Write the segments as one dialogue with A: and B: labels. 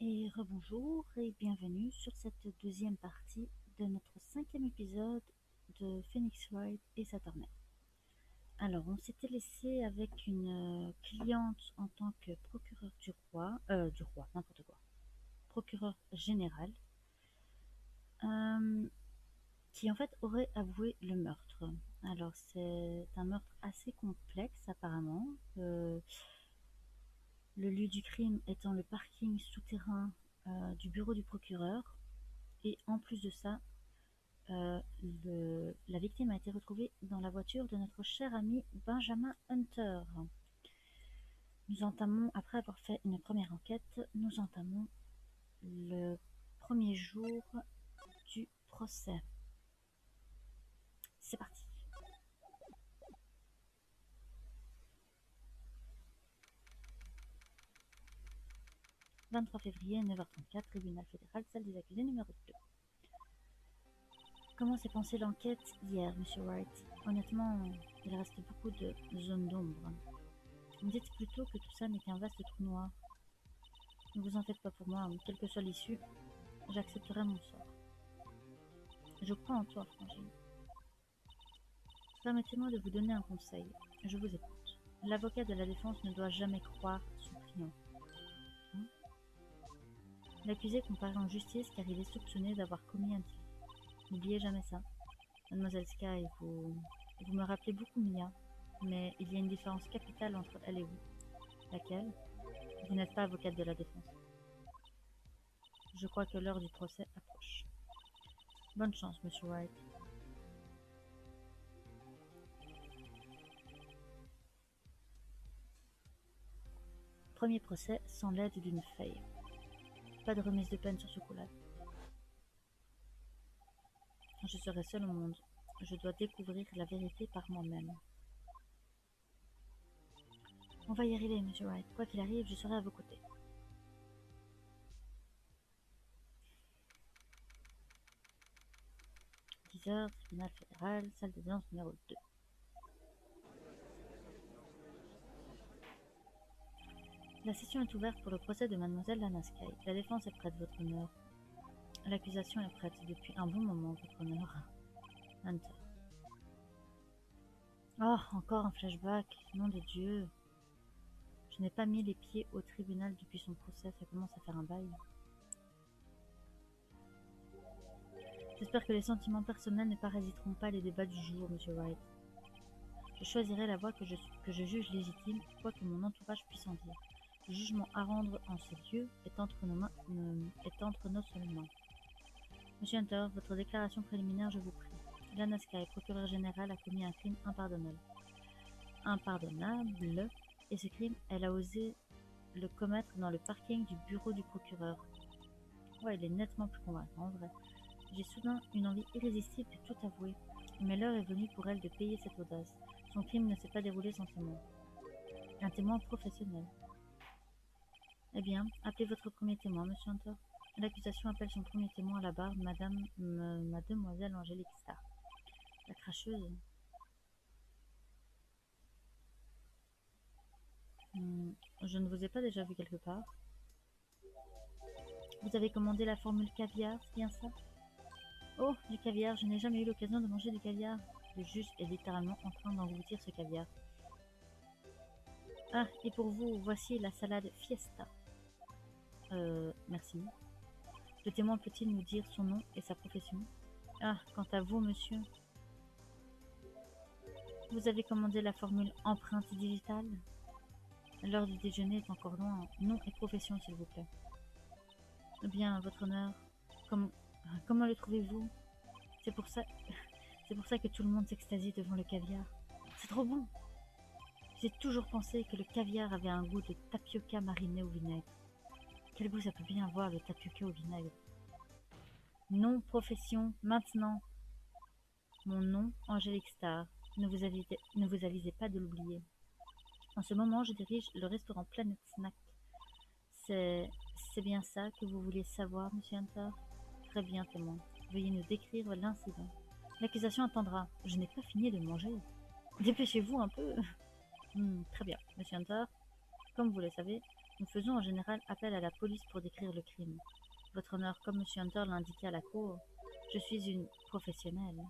A: Et rebonjour et bienvenue sur cette deuxième partie de notre cinquième épisode de Phoenix Wright et Saturnet. Alors, on s'était laissé avec une cliente en tant que procureur du roi, n'importe quoi, procureur général, euh, qui en fait aurait avoué le meurtre. Alors, c'est un meurtre assez complexe apparemment. Le lieu du crime étant le parking souterrain du bureau du procureur. Et en plus de ça, la victime a été retrouvée dans la voiture de notre cher ami Benjamin Hunter. Nous entamons, après avoir fait une première enquête, nous entamons le premier jour du procès. C'est parti. 23 février, 9h34, tribunal fédéral, salle des accusés numéro 2. Comment s'est passée l'enquête hier, Monsieur Wright? Honnêtement, il reste beaucoup de zones d'ombre. Vous me dites plutôt que tout ça n'est qu'un vaste trou noir. Ne vous en faites pas pour moi, quelle que soit l'issue, j'accepterai mon sort. Je crois en toi, Frangine. Permettez-moi de vous donner un conseil. Je vous écoute. L'avocat de la défense ne doit jamais croire son client. Hein? L'accusé comparé en justice car il est soupçonné d'avoir commis un délit. N'oubliez jamais ça. Mademoiselle Sky, vous me rappelez beaucoup Mia, mais il y a une différence capitale entre elle et vous. Laquelle? Vous n'êtes pas avocate de la défense. Je crois que l'heure du procès approche. Bonne chance, Monsieur Wright. Premier procès sans l'aide d'une feuille. Pas de remise de peine sur ce coup-là. Je serai seule au monde. Je dois découvrir la vérité par moi-même. On va y arriver, Monsieur Wright. Quoi qu'il arrive, je serai à vos côtés. 10h, tribunal fédéral, salle d'audience numéro 2. La session est ouverte pour le procès de Mademoiselle Lana Sky. La défense est prête, votre honneur. L'accusation est prête depuis un bon moment, votre honneur. Hunter. Oh, encore un flashback. Nom de Dieu. Je n'ai pas mis les pieds au tribunal depuis son procès. Ça commence à faire un bail. J'espère que les sentiments personnels ne parasiteront pas les débats du jour, Monsieur Wright. Je choisirai la voie que je juge légitime, quoi que mon entourage puisse en dire. Le jugement à rendre en ce lieu est entre nos seules mains. Monsieur Hunter, votre déclaration préliminaire, je vous prie. Lana Sky, procureur général, a commis un crime impardonnable. Impardonnable, et ce crime, elle a osé le commettre dans le parking du bureau du procureur. Ouais, il est nettement plus convaincant, en vrai. J'ai soudain une envie irrésistible de tout avouer, mais l'heure est venue pour elle de payer cette audace. Son crime ne s'est pas déroulé sans témoin. Un témoin professionnel. Eh bien, appelez votre premier témoin, Monsieur Hunter. L'accusation appelle son premier témoin à la barre, Mademoiselle Angélique Starr. La cracheuse. Je ne vous ai pas déjà vu quelque part. Vous avez commandé la formule caviar, c'est bien ça? Oh, du caviar, je n'ai jamais eu l'occasion de manger du caviar. Le juge est littéralement en train d'engloutir ce caviar. Ah, et pour vous, voici la salade Fiesta. Merci. Le témoin peut-il nous dire son nom et sa profession? Ah, quant à vous, monsieur, vous avez commandé la formule empreinte digitale? L'heure du déjeuner est encore loin. Nom et profession, s'il vous plaît. Eh bien, votre honneur, comment le trouvez-vous? C'est pour ça, c'est pour ça que tout le monde s'extasie devant le caviar. C'est trop bon! J'ai toujours pensé que le caviar avait un goût de tapioca mariné au vinaigre. Quel goût ça peut bien avoir, le tapioca au vinaigre? Nom, profession, maintenant. Mon nom, Angélique Starr. Ne vous avisez pas de l'oublier. En ce moment, je dirige le restaurant Planet Snack. C'est bien ça que vous vouliez savoir, Monsieur Hunter? Très bien, témoin. Veuillez nous décrire l'incident. L'accusation attendra. Je n'ai pas fini de manger. Dépêchez-vous un peu. Très bien, Monsieur Hunter. Comme vous le savez, Nous faisons en général appel à la police pour décrire le crime. Votre honneur, comme M. Hunter l'a indiqué à la cour, je suis une professionnelle.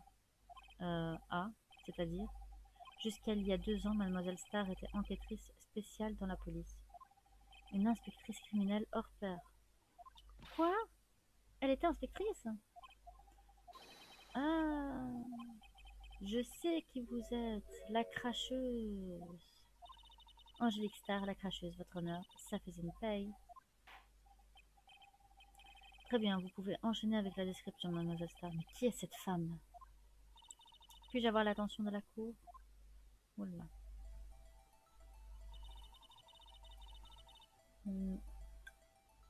A: C'est-à-dire? Jusqu'à il y a 2 ans, Mademoiselle Starr était enquêtrice spéciale dans la police. Une inspectrice criminelle hors pair. Quoi? Elle était inspectrice? Ah, je sais qui vous êtes, la cracheuse. Angélique Starr, la cracheuse, votre honneur, ça faisait une paye. Très bien, vous pouvez enchaîner avec la description, Mademoiselle Starr. Mais qui est cette femme? Puis-je avoir l'attention de la cour? Oula.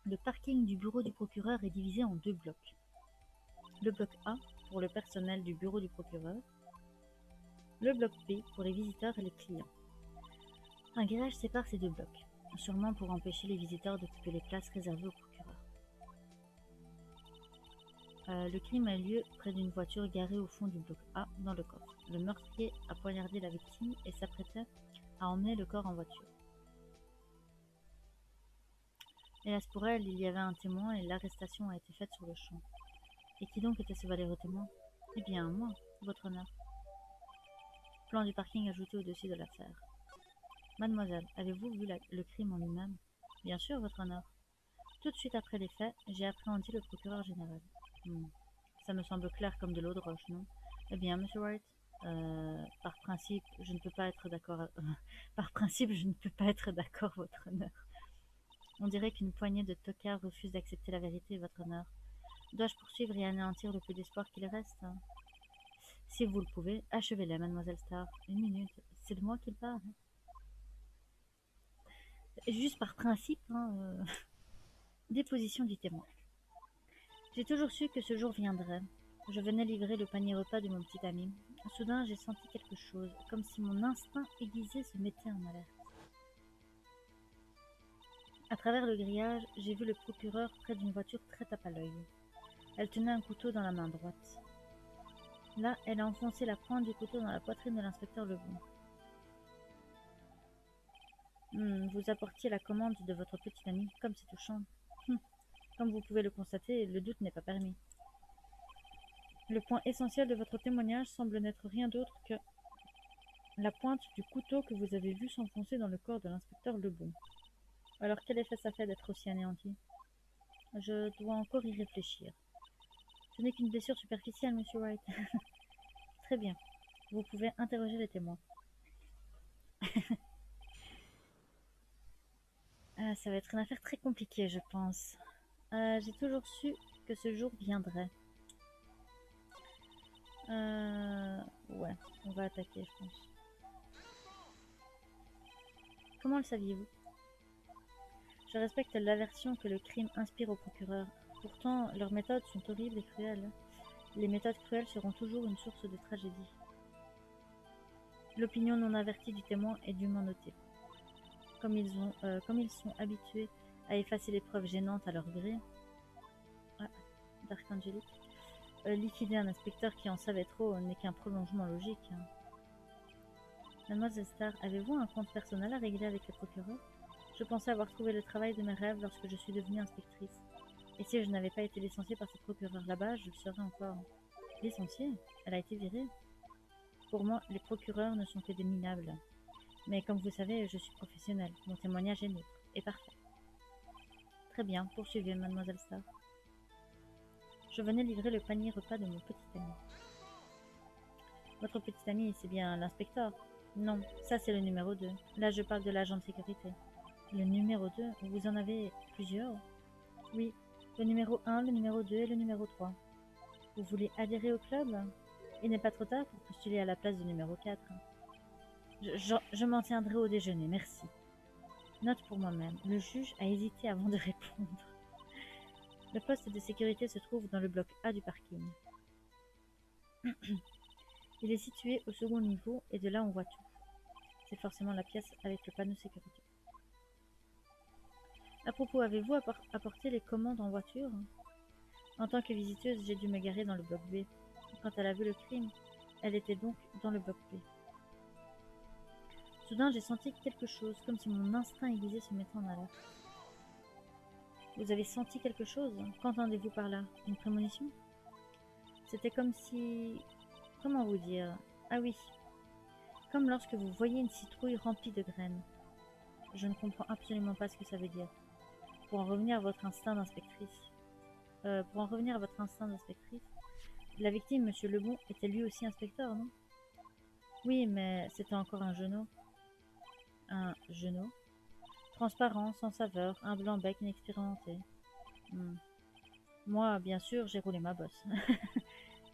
A: Le parking du bureau du procureur est divisé en 2 blocs. Le bloc A pour le personnel du bureau du procureur, le bloc B pour les visiteurs et les clients. Un grillage sépare ces 2 blocs, sûrement pour empêcher les visiteurs d'occuper les places réservées au procureur. Le crime a lieu près d'une voiture garée au fond du bloc A dans le coffre. Le meurtrier a poignardé la victime et s'apprêtait à emmener le corps en voiture. Hélas pour elle, il y avait un témoin et l'arrestation a été faite sur le champ. Et qui donc était ce valeureux témoin? Eh bien, moi, votre honneur. Plan du parking ajouté au-dessus de l'affaire. Mademoiselle, avez-vous vu le crime en lui-même? Bien sûr, votre honneur. Tout de suite après les faits, j'ai appréhendé le procureur général. Ça me semble clair comme de l'eau de roche, non? Eh bien, Monsieur Wright, par principe, je ne peux pas être d'accord. Par principe, je ne peux pas être d'accord, votre honneur. On dirait qu'une poignée de tocards refuse d'accepter la vérité, votre honneur. Dois-je poursuivre et anéantir le peu d'espoir qu'il reste? Si vous le pouvez, achevez-les, Mademoiselle Starr. 1 minute, c'est de moi qu'il parle. Juste par principe, Déposition du témoin. J'ai toujours su que ce jour viendrait. Je venais livrer le panier repas de mon petit ami. Soudain, j'ai senti quelque chose, comme si mon instinct aiguisé se mettait en alerte. À travers le grillage, j'ai vu le procureur près d'une voiture très tape à l'œil. Elle tenait un couteau dans la main droite. Là, elle a enfoncé la pointe du couteau dans la poitrine de l'inspecteur Lebon. Vous apportiez la commande de votre petit ami, comme c'est touchant. Comme vous pouvez le constater, le doute n'est pas permis. Le point essentiel de votre témoignage semble n'être rien d'autre que la pointe du couteau que vous avez vu s'enfoncer dans le corps de l'inspecteur Lebon. Alors quel effet ça fait d'être aussi anéanti? Je dois encore y réfléchir. Ce n'est qu'une blessure superficielle, Monsieur Wright. Très bien. Vous pouvez interroger les témoins. Ça va être une affaire très compliquée, je pense. J'ai toujours su que ce jour viendrait. Ouais, on va attaquer, je pense. Comment le saviez-vous? Je respecte l'aversion que le crime inspire au procureur. Pourtant, leurs méthodes sont horribles et cruelles. Les méthodes cruelles seront toujours une source de tragédie. L'opinion non avertie du témoin est dûment notée. Comme ils sont habitués à effacer les preuves gênantes à leur gré, Dark Angelic, liquider un inspecteur qui en savait trop n'est qu'un prolongement logique. Mademoiselle Starr, avez-vous un compte personnel à régler avec le procureur? Je pensais avoir trouvé le travail de mes rêves lorsque je suis devenue inspectrice. Et si je n'avais pas été licenciée par ce procureur là-bas, je le serais encore. Licenciée? Elle a été virée? Pour moi, les procureurs ne sont que des minables. Mais comme vous savez, je suis professionnelle. Mon témoignage est neutre et parfait. Très bien, poursuivez, Mademoiselle Starr. Je venais livrer le panier repas de mon petit ami. Votre petit ami, c'est bien l'inspecteur? Non, ça c'est le numéro 2. Là, je parle de l'agent de sécurité. Le numéro 2? Vous en avez plusieurs? Oui, le numéro 1, le numéro 2 et le numéro 3. Vous voulez adhérer au club? Il n'est pas trop tard pour postuler à la place du numéro 4. Je m'en tiendrai au déjeuner, merci. Note pour moi-même, le juge a hésité avant de répondre. Le poste de sécurité se trouve dans le bloc A du parking. Il est situé au second niveau et de là on voit tout. C'est forcément la pièce avec le panneau sécurité. À propos, avez-vous apporté les commandes en voiture? En tant que visiteuse, j'ai dû me garer dans le bloc B. Quand elle a vu le crime, elle était donc dans le bloc B. Soudain, j'ai senti quelque chose, comme si mon instinct aiguisé se mettait en alerte. Vous avez senti quelque chose? Qu'entendez-vous par là? Une prémonition? C'était comme si... Comment vous dire? Ah oui, comme lorsque vous voyez une citrouille remplie de graines. Je ne comprends absolument pas ce que ça veut dire. Pour en revenir à votre instinct d'inspectrice... la victime, Monsieur Lebon, était lui aussi inspecteur, non? Oui, mais c'était encore un genou. Un genou? Transparent, sans saveur, un blanc-bec inexpérimenté. Hmm. Moi, bien sûr, j'ai roulé ma bosse.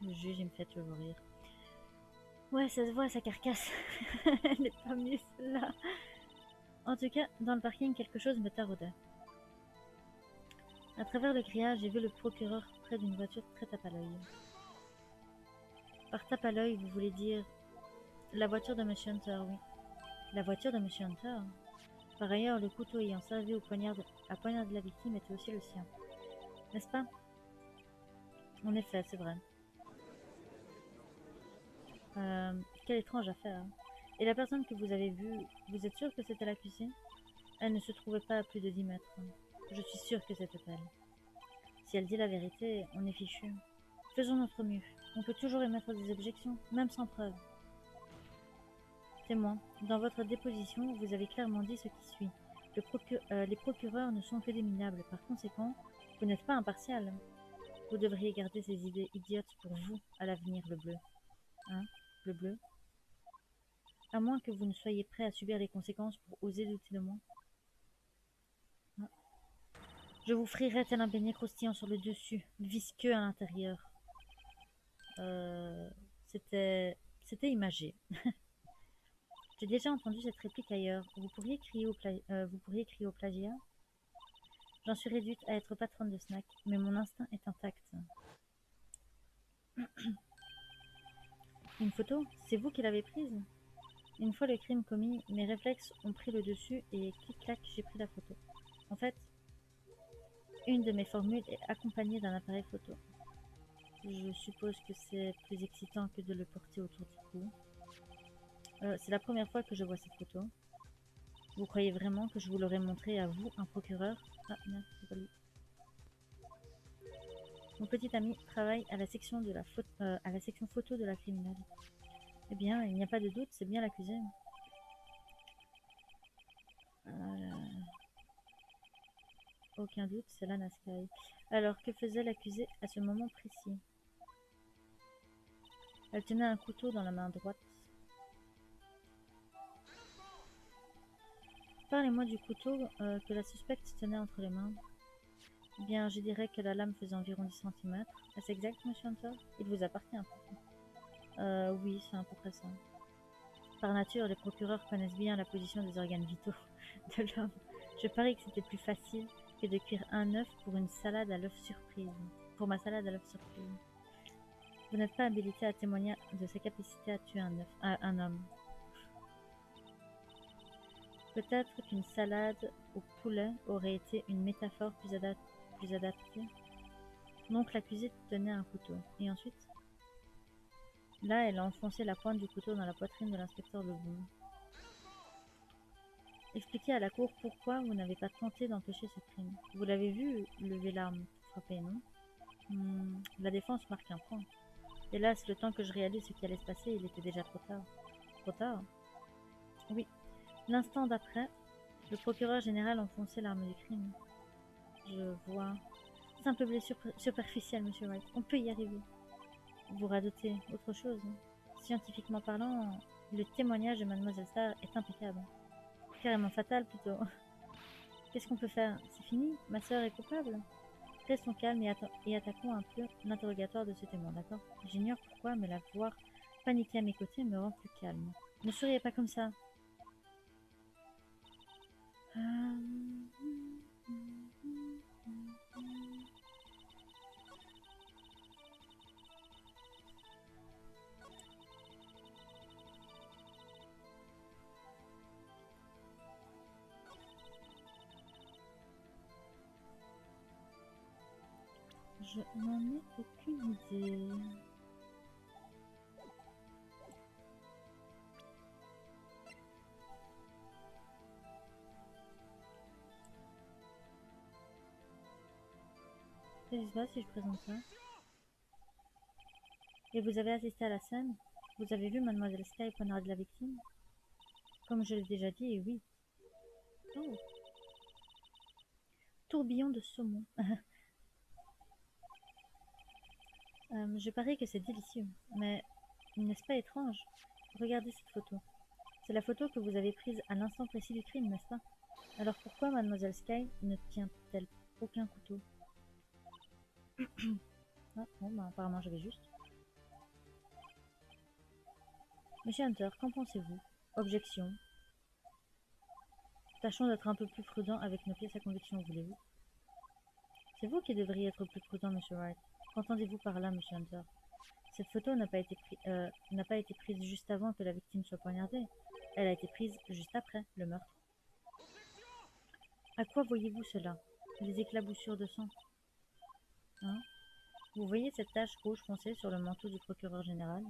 A: Le juge, il me fait toujours rire. Ouais, ça se voit, sa carcasse. Elle est pas mieux, celle-là. En tout cas, dans le parking, quelque chose me taraudait. À travers le grillage, j'ai vu le procureur près d'une voiture très tape à l'œil. Par tape à l'œil, vous voulez dire... La voiture de Monsieur Hunter, oui. La voiture de Monsieur Hunter? Par ailleurs, le couteau ayant servi à poignarder la victime était aussi le sien. N'est-ce pas? En effet, c'est vrai. Quelle étrange affaire. Et la personne que vous avez vue, vous êtes sûr que c'était l'accusée? Elle ne se trouvait pas à plus de 10 mètres. Je suis sûre que c'était elle. Si elle dit la vérité, on est fichu. Faisons notre mieux. On peut toujours émettre des objections, même sans preuve. Témoin, dans votre déposition, vous avez clairement dit ce qui suit. Les procureurs ne sont que des minables. Par conséquent, vous n'êtes pas impartial. Vous devriez garder ces idées idiotes pour vous, à l'avenir, le bleu. Hein? Le bleu? À moins que vous ne soyez prêt à subir les conséquences pour oser douter de moi. Ah. Je vous frierai tel un beignet croustillant sur le dessus, visqueux à l'intérieur. C'était imagé. J'ai déjà entendu cette réplique ailleurs. Vous pourriez crier au plagiat? J'en suis réduite à être patronne de snack, mais mon instinct est intact. Une photo? C'est vous qui l'avez prise? Une fois le crime commis, mes réflexes ont pris le dessus et clic-clac, j'ai pris la photo. En fait, une de mes formules est accompagnée d'un appareil photo. Je suppose que c'est plus excitant que de le porter autour du cou. C'est la première fois que je vois cette photo. Vous croyez vraiment que je vous l'aurais montré à vous, un procureur? Ah non, c'est pas lui. Mon petit ami travaille à la section photo de la criminelle. Eh bien, il n'y a pas de doute, c'est bien l'accusé. Aucun doute, c'est Lana Skye. Alors, que faisait l'accusée à ce moment précis? Elle tenait un couteau dans la main droite. Parlez-moi du couteau que la suspecte tenait entre les mains. Eh bien, je dirais que la lame faisait environ 10 cm. Est-ce exact, Monsieur Hunter? Il vous appartient. Oui, c'est à peu près ça. Par nature, les procureurs connaissent bien la position des organes vitaux de l'homme. Je parie que c'était plus facile que de cuire un œuf pour une salade à l'œuf surprise. Pour ma salade à l'œuf surprise. Vous n'êtes pas habilité à témoigner de sa capacité à tuer un homme. Peut-être qu'une salade au poulet aurait été une métaphore plus adaptée. Donc l'accusée tenait un couteau. Et ensuite? Là, elle a enfoncé la pointe du couteau dans la poitrine de l'inspecteur Lebon. Expliquez à la cour pourquoi vous n'avez pas tenté d'empêcher ce crime. Vous l'avez vu lever l'arme pour frapper, non? La défense marque un point. Hélas, le temps que je réalise ce qui allait se passer, il était déjà trop tard. Trop tard? Oui. L'instant d'après, le procureur général enfonçait l'arme du crime. Je vois. Simple blessure superficielle, Monsieur Wright. On peut y arriver. Vous radoutez autre chose. Scientifiquement parlant, le témoignage de Mademoiselle Starr est impeccable. Carrément fatal, plutôt. Qu'est-ce qu'on peut faire? C'est fini? Ma sœur est coupable? Restons calmes et attaquons un peu l'interrogatoire de ce témoin, d'accord? J'ignore pourquoi, mais la voir paniquer à mes côtés me rend plus calme. Ne souriez pas comme ça. Je n'en ai aucune idée. Qu'est-ce qui se passe si je présente ça? Et vous avez assisté à la scène? Vous avez vu Mademoiselle Sky poignarder la victime? Comme je l'ai déjà dit, oui. Oh. Tourbillon de saumon. Je parie que c'est délicieux, mais n'est-ce pas étrange? Regardez cette photo. C'est la photo que vous avez prise à l'instant précis du crime, n'est-ce pas? Alors pourquoi Mademoiselle Sky ne tient-elle aucun couteau? Ah, bon, bah, apparemment j'avais juste. Monsieur Hunter, qu'en pensez-vous? Objection. Tâchons d'être un peu plus prudents avec nos pièces à conviction, voulez-vous? C'est vous qui devriez être plus prudent, Monsieur Wright. Qu'entendez-vous par là, Monsieur Hunter? Cette photo n'a pas été prise juste avant que la victime soit poignardée. Elle a été prise juste après le meurtre. À quoi voyez-vous cela? Les éclaboussures de sang. Hein? Vous voyez cette tache rouge foncée sur le manteau du procureur général?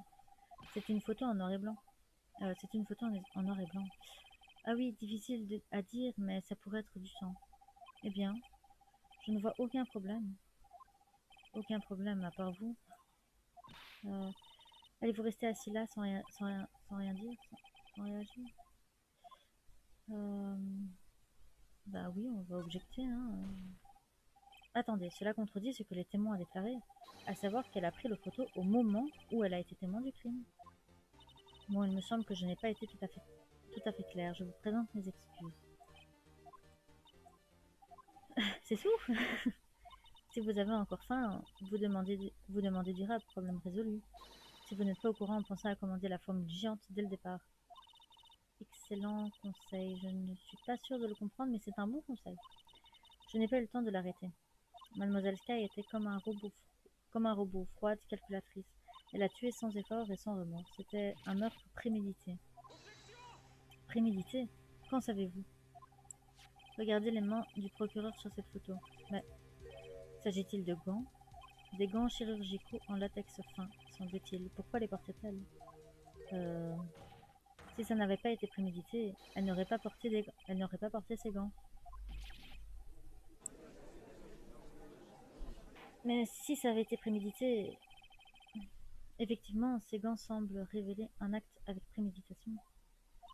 A: C'est une photo en noir et blanc. C'est une photo en noir et blanc. Ah oui, difficile à dire, mais ça pourrait être du sang. Eh bien, je ne vois aucun problème. Aucun problème, à part vous. Allez-vous rester assis là sans rien dire, sans réagir? Bah oui, on va objecter, hein. Attendez, cela contredit ce que les témoins ont déclaré, à savoir qu'elle a pris le photo au moment où elle a été témoin du crime. Bon, il me semble que je n'ai pas été tout à fait claire. Je vous présente mes excuses. C'est tout. Si vous avez encore faim, vous demandez du rap, problème résolu. Si vous n'êtes pas au courant, pensez à commander la formule géante dès le départ. Excellent conseil. Je ne suis pas sûre de le comprendre, mais c'est un bon conseil. Je n'ai pas eu le temps de l'arrêter. Mademoiselle Sky était comme un robot, froide, calculatrice. Elle a tué sans effort et sans remords. C'était un meurtre prémédité. Prémédité? Qu'en savez-vous? Regardez les mains du procureur sur cette photo. Mais s'agit-il de gants? Des gants chirurgicaux en latex fin, semble-t-il. Pourquoi les portait-elle? Si ça n'avait pas été prémédité, elle n'aurait pas porté ces gants. Mais si ça avait été prémédité, effectivement, ces gants semblent révéler un acte avec préméditation.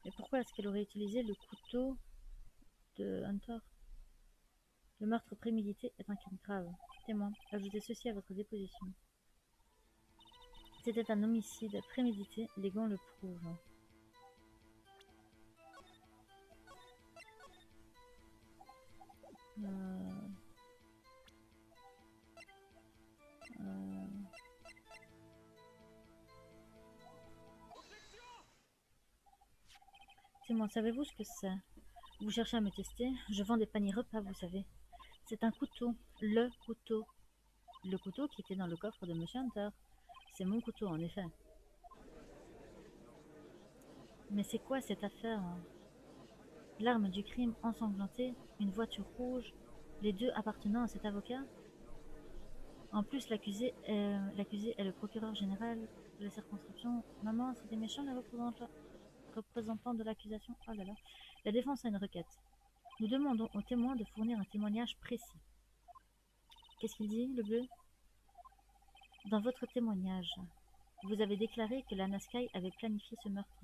A: Mais pourquoi est-ce qu'elle aurait utilisé le couteau de Hunter? Le meurtre prémédité est un crime grave. Témoin, ajoutez ceci à votre déposition. C'était un homicide prémédité, les gants le prouvent. Témoin, savez-vous ce que c'est? Vous cherchez à me tester? Je vends des paniers repas, vous savez. C'est un couteau. Le couteau. Le couteau qui était dans le coffre de Monsieur Hunter. C'est mon couteau, en effet. Mais c'est quoi cette affaire? L'arme du crime ensanglantée, une voiture rouge, les deux appartenant à cet avocat? En plus, l'accusé est le procureur général de la circonscription. Maman, c'est des méchants les représentants de l'accusation. Oh là là. La défense a une requête. Nous demandons aux témoins de fournir un témoignage précis. Qu'est-ce qu'il dit, le bleu? Dans votre témoignage, vous avez déclaré que Lana Sky avait planifié ce meurtre.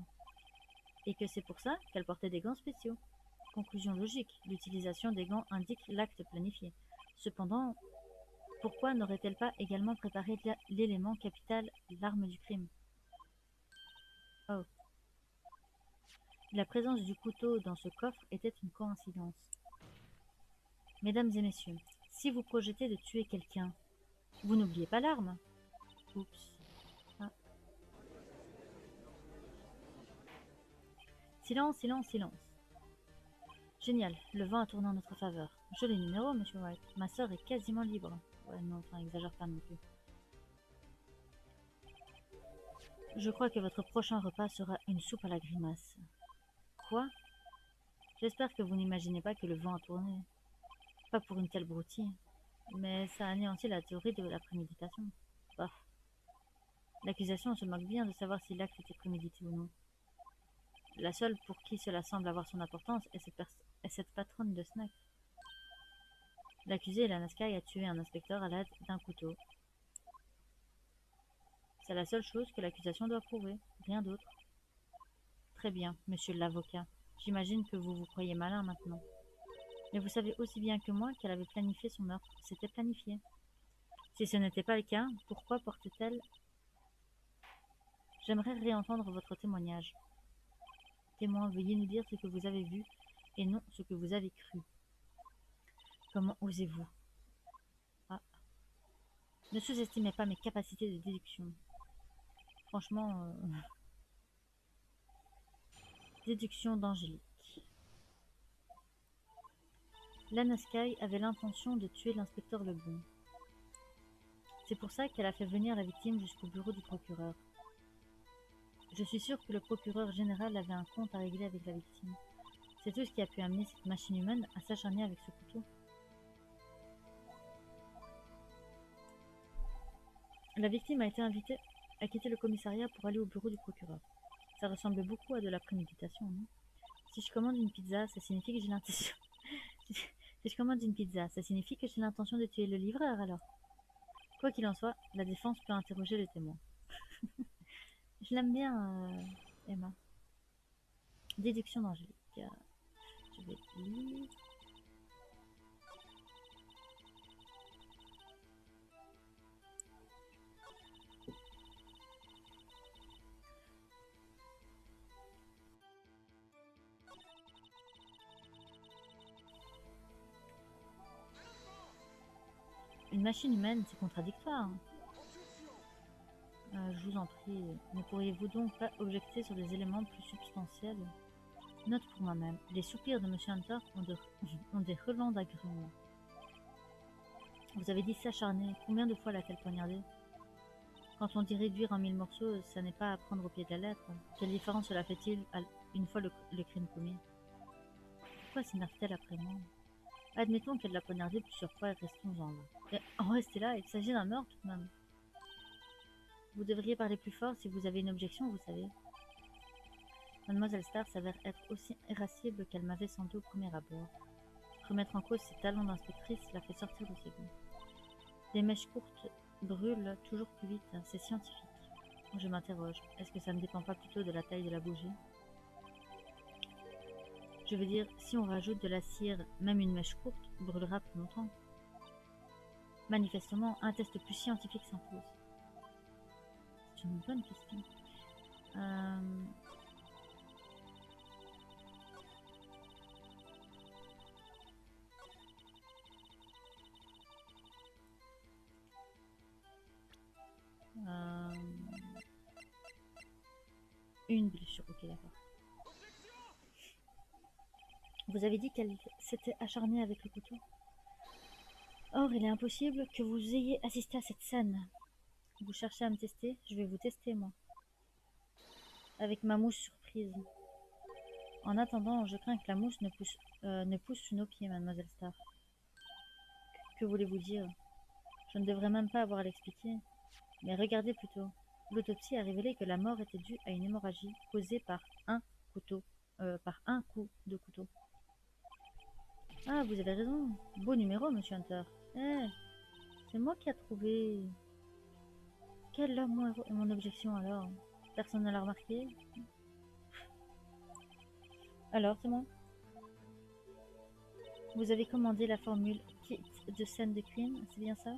A: Et que c'est pour ça qu'elle portait des gants spéciaux. Conclusion logique, l'utilisation des gants indique l'acte planifié. Cependant, pourquoi n'aurait-elle pas également préparé l'élément capital, l'arme du crime? Oh. La présence du couteau dans ce coffre était une coïncidence. Mesdames et messieurs, si vous projetez de tuer quelqu'un, vous n'oubliez pas l'arme. Oups. Ah. Silence, silence, silence. Génial, le vent a tourné en notre faveur. Joli numéro, Monsieur White. Ma sœur est quasiment libre. Ouais, non, enfin, exagère pas non plus. Je crois que votre prochain repas sera une soupe à la grimace. Quoi? J'espère que vous n'imaginez pas que le vent a tourné. Pas pour une telle broutille. Mais ça anéantit la théorie de la préméditation. Bah. L'accusation se moque bien de savoir si l'acte était prémédité ou non. La seule pour qui cela semble avoir son importance est cette patronne de snack. L'accusé, Elana Sky, a tué un inspecteur à l'aide d'un couteau. C'est la seule chose que l'accusation doit prouver, rien d'autre. Très bien, monsieur l'avocat. J'imagine que vous vous croyez malin maintenant. Mais vous savez aussi bien que moi qu'elle avait planifié son meurtre. C'était planifié. Si ce n'était pas le cas, pourquoi porte-t-elle... J'aimerais réentendre votre témoignage. Témoin, veuillez nous dire ce que vous avez vu et non ce que vous avez cru. Comment osez-vous? Ah. Ne sous-estimez pas mes capacités de déduction. Franchement, déduction d'Angélique. Lana Sky avait l'intention de tuer l'inspecteur Lebon. C'est pour ça qu'elle a fait venir la victime jusqu'au bureau du procureur. Je suis sûre que le procureur général avait un compte à régler avec la victime. C'est tout ce qui a pu amener cette machine humaine à s'acharner avec ce couteau. La victime a été invitée à quitter le commissariat pour aller au bureau du procureur. Ça ressemblait beaucoup à de la préméditation, non? Si je commande une pizza, ça signifie que j'ai l'intention... Si je commande une pizza, ça signifie que j'ai l'intention de tuer le livreur, alors? Quoi qu'il en soit, la défense peut interroger le témoin. Je l'aime bien, Emma. Déduction d'Angélique. Je vais lire. Une machine humaine, c'est contradictoire. Je vous en prie, ne pourriez-vous donc pas objecter sur des éléments plus substantiels? Note pour moi-même, les soupirs de M. Hunter ont des relents d'agrumes. Vous avez dit s'acharner, combien de fois l'a-t-elle poignardé? Quand on dit réduire en 1000 morceaux, ça n'est pas à prendre au pied de la lettre. Quelle différence cela fait-il une fois le crime commis? Pourquoi s'énerve-t-elle après moi? Admettons qu'elle l'a poignardé plusieurs fois et restons-en là. Et en rester là, il s'agit d'un meurtre tout de même. Vous devriez parler plus fort si vous avez une objection, vous savez. Mademoiselle Starr s'avère être aussi irascible qu'elle m'avait semblé au premier abord. Remettre en cause ses talents d'inspectrice la fait sortir de ses goûts. Les mèches courtes brûlent toujours plus vite, c'est scientifique. Je m'interroge, est-ce que ça ne dépend pas plutôt de la taille de la bougie? Je veux dire, si on rajoute de la cire, même une mèche courte brûlera plus longtemps. Manifestement, un test plus scientifique s'impose. C'est une bonne question. Une blessure, ok, d'accord. Vous avez dit qu'elle s'était acharnée avec le couteau. Or, il est impossible que vous ayez assisté à cette scène. Vous cherchez à me tester? Je vais vous tester, moi. Avec ma mousse surprise. En attendant, je crains que la mousse ne pousse sous nos pieds, mademoiselle Starr. Que voulez-vous dire? Je ne devrais même pas avoir à l'expliquer. Mais regardez plutôt. L'autopsie a révélé que la mort était due à une hémorragie causée par un coup de couteau. Ah, vous avez raison. Beau numéro, monsieur Hunter. C'est moi qui a trouvé... Quelle est mon objection alors? Personne ne l'a remarqué? Alors, c'est moi. Vous avez commandé la formule kit de scène de crime, c'est bien ça?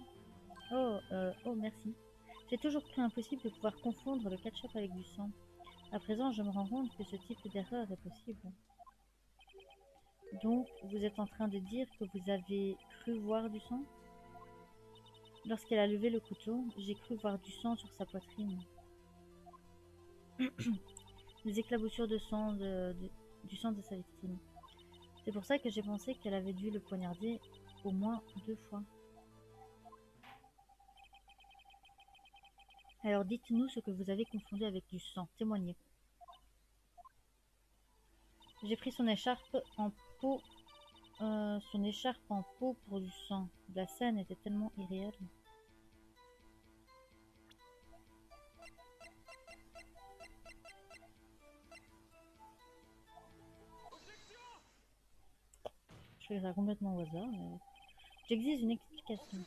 A: Oh, merci. J'ai toujours cru impossible de pouvoir confondre le ketchup avec du sang. À présent, je me rends compte que ce type d'erreur est possible. Donc, vous êtes en train de dire que vous avez cru voir du sang? Lorsqu'elle a levé le couteau, j'ai cru voir du sang sur sa poitrine. Des éclaboussures de sang du sang de sa victime. C'est pour ça que j'ai pensé qu'elle avait dû le poignarder au moins 2 fois. Alors dites-nous ce que vous avez confondu avec du sang. Témoignez. J'ai pris son écharpe en peau pour du sang. La scène était tellement irréelle. Je fais ça complètement au hasard, mais J'exige une explication.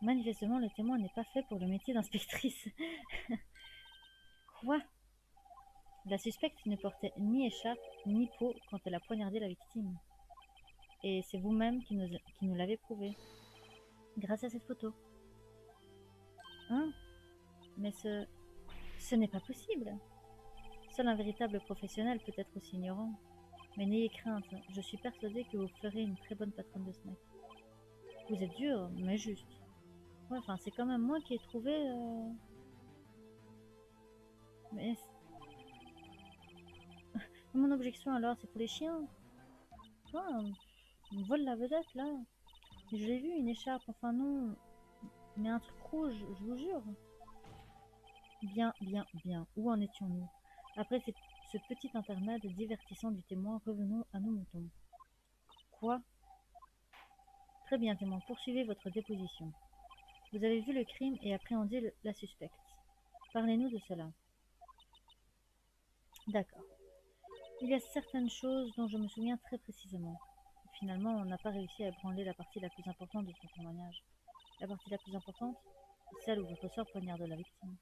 A: Manifestement, le témoin n'est pas fait pour le métier d'inspectrice. Quoi? La suspecte ne portait ni écharpe ni peau quand elle a poignardé la victime. Et c'est vous-même qui nous l'avez prouvé. Grâce à cette photo. Hein? Mais ce n'est pas possible. Seul un véritable professionnel peut être aussi ignorant. Mais n'ayez crainte, je suis persuadée que vous ferez une très bonne patronne de snack. Vous êtes dur, mais juste. Ouais, enfin, c'est quand même moi qui ai trouvé... Mais... Mon objection alors, c'est pour les chiens. Ouais, on vole la vedette, là. Je l'ai vu, une écharpe, enfin non... Mais un truc rouge, je vous jure. Bien, bien, bien. Où en étions-nous? Après ce petit intermède divertissant du témoin, revenons à nos moutons. Quoi? Très bien, témoin, poursuivez votre déposition. Vous avez vu le crime et appréhendé la suspecte. Parlez-nous de cela. D'accord. Il y a certaines choses dont je me souviens très précisément. Finalement, on n'a pas réussi à ébranler la partie la plus importante de son témoignage. La partie la plus importante, celle où votre sort poignarde la victime.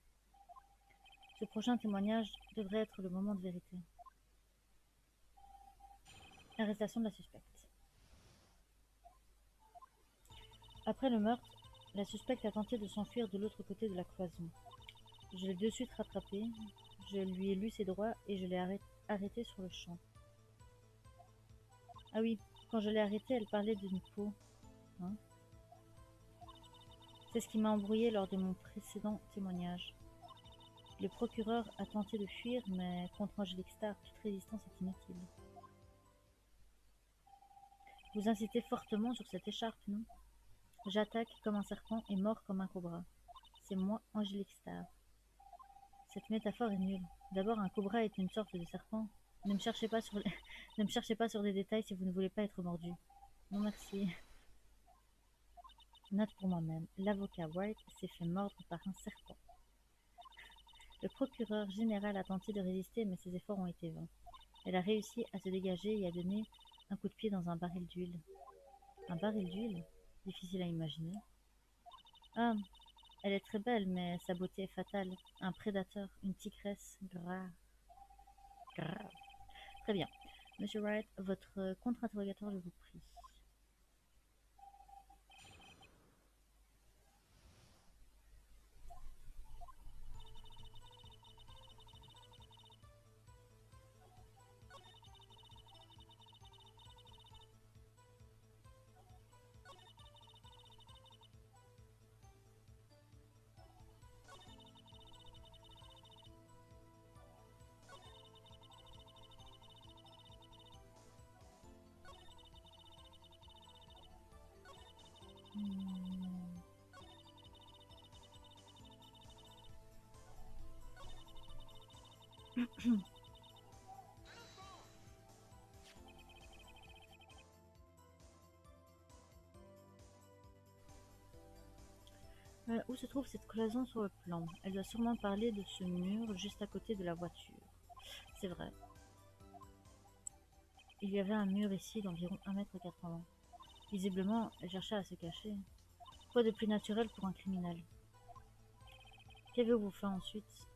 A: Ce prochain témoignage devrait être le moment de vérité. Arrestation de la suspecte. Après le meurtre, la suspecte a tenté de s'enfuir de l'autre côté de la cloison. Je l'ai de suite rattrapée, je lui ai lu ses droits et je l'ai arrêtée sur le champ. Ah oui, quand je l'ai arrêtée, elle parlait d'une peau. Hein? C'est ce qui m'a embrouillé lors de mon précédent témoignage. Le procureur a tenté de fuir, mais contre Angélique Starr, toute résistance est inutile. Vous incitez fortement sur cette écharpe, non? J'attaque comme un serpent et mord comme un cobra. C'est moi, Angélique Starr. Cette métaphore est nulle. D'abord, un cobra est une sorte de serpent. Ne me cherchez pas sur ne me cherchez pas sur des détails si vous ne voulez pas être mordu. Non merci. Note pour moi-même. L'avocat White s'est fait mordre par un serpent. Le procureur général a tenté de résister, mais ses efforts ont été vains. Elle a réussi à se dégager et à donner un coup de pied dans un baril d'huile. Un baril d'huile? Difficile à imaginer. Ah, elle est très belle, mais sa beauté est fatale. Un prédateur, une tigresse, grave. Grave. Très bien. Monsieur Wright, votre contre-interrogatoire, je vous prie. Où se trouve cette cloison sur le plan? Elle doit sûrement parler de ce mur juste à côté de la voiture. C'est vrai. Il y avait un mur ici d'environ 1,80 m. Visiblement, elle cherchait à se cacher. Quoi de plus naturel pour un criminel? Qu'avez-vous fait ensuite?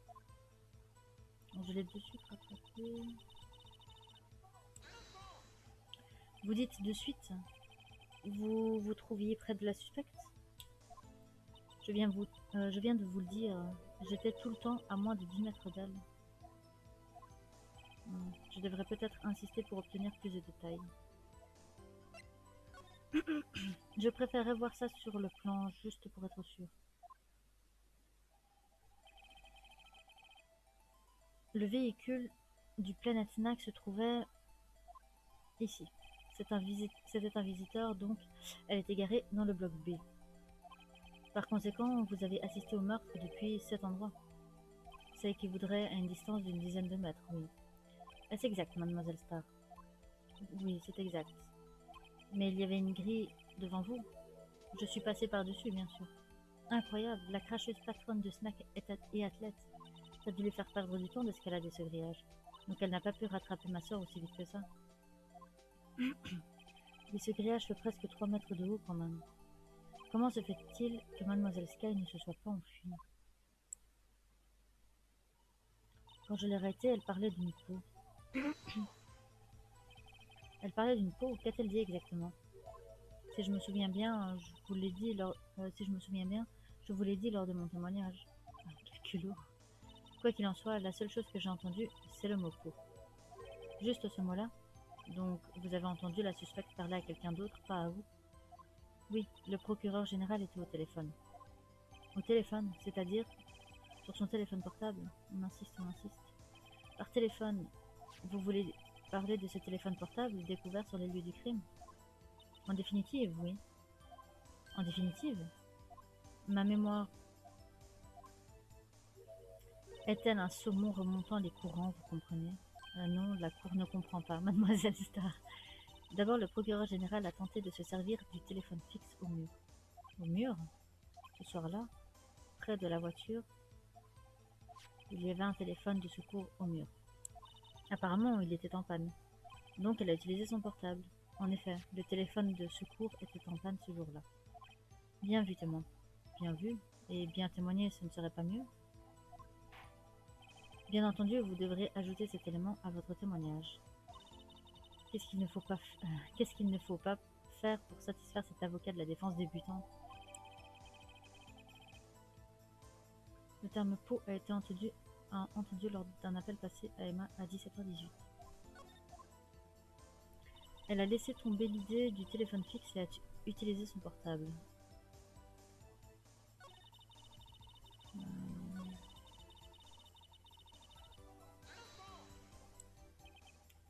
A: Je l'ai de suite rattrapé. Vous dites de suite? Vous vous trouviez près de la suspecte? Je viens de vous le dire. J'étais tout le temps à moins de 10 mètres d'elle. Je devrais peut-être insister pour obtenir plus de détails. Je préférerais voir ça sur le plan, juste pour être sûr. Le véhicule du Planet Snack se trouvait ici. C'était un visiteur, donc elle était garée dans le bloc B. Par conséquent, vous avez assisté au meurtre depuis cet endroit. Ça équivaudrait à une distance d'une dizaine de mètres, oui. Est-ce exact, mademoiselle Starr? Oui, c'est exact. Mais il y avait une grille devant vous. Je suis passée par-dessus, bien sûr. Incroyable, la cracheuse patronne de Snack est athlète. Ça a dû lui faire perdre du temps d'escalader ce grillage. Donc elle n'a pas pu rattraper ma soeur aussi vite que ça. Et ce grillage fait presque 3 mètres de haut quand même. Comment se fait-il que Mademoiselle Sky ne se soit pas enfuie? Quand je l'ai arrêtée, elle parlait d'une peau. Elle parlait d'une peau, qu'a-t-elle dit exactement? Si je me souviens bien, je vous l'ai dit lors... si je me souviens bien, je vous l'ai dit lors de mon témoignage. Ah, quel culot. Quoi qu'il en soit, la seule chose que j'ai entendue, c'est le mot peau. Juste ce mot-là? Donc, vous avez entendu la suspecte parler à quelqu'un d'autre, pas à vous? Oui, le procureur général était au téléphone. Au téléphone, c'est-à-dire sur son téléphone portable. On insiste, on insiste. Par téléphone, vous voulez parler de ce téléphone portable découvert sur les lieux du crime? En définitive, oui. En définitive, ma mémoire est-elle un saumon remontant les courants, vous comprenez? Non, la cour ne comprend pas, mademoiselle Star. D'abord, le procureur général a tenté de se servir du téléphone fixe au mur. Au mur? Ce soir-là, près de la voiture, il y avait un téléphone de secours au mur. Apparemment, il était en panne. Donc, elle a utilisé son portable. En effet, le téléphone de secours était en panne ce jour-là. Bien vu, témoin. Bien vu. Et bien témoigné, ce ne serait pas mieux? Bien entendu, vous devrez ajouter cet élément à votre témoignage. Qu'est-ce qu'il ne faut pas, qu'est-ce qu'il ne faut pas faire pour satisfaire cet avocat de la défense débutante? Le terme peau a été entendu lors d'un appel passé à Emma à 17h18. Elle a laissé tomber l'idée du téléphone fixe et a utilisé son portable.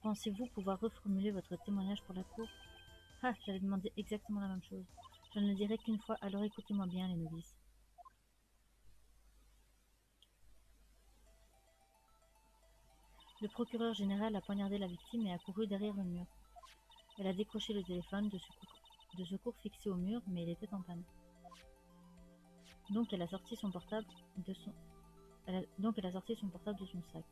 A: Pensez-vous pouvoir reformuler votre témoignage pour la cour? Ah, j'avais demandé exactement la même chose. Je ne le dirai qu'une fois, alors écoutez-moi bien, les novices. Le procureur général a poignardé la victime et a couru derrière le mur. Elle a décroché le téléphone de secours fixé au mur, mais il était en panne. Donc elle a sorti son portable de son... Donc elle a sorti son portable de son sac.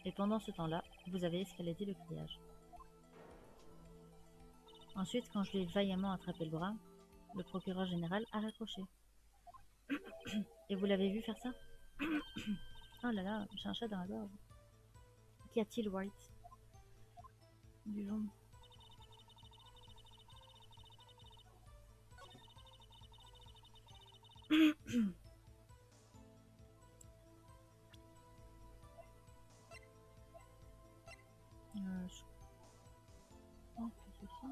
A: Et pendant ce temps-là, vous avez escaladé le grillage. Ensuite, quand je lui ai vaillamment attrapé le bras, le procureur général a raccroché. Et vous l'avez vu faire ça? Oh là là, j'ai un chat dans la gorge. Qu'y a-t-il, White? Buvons. Oh, que c'est ça?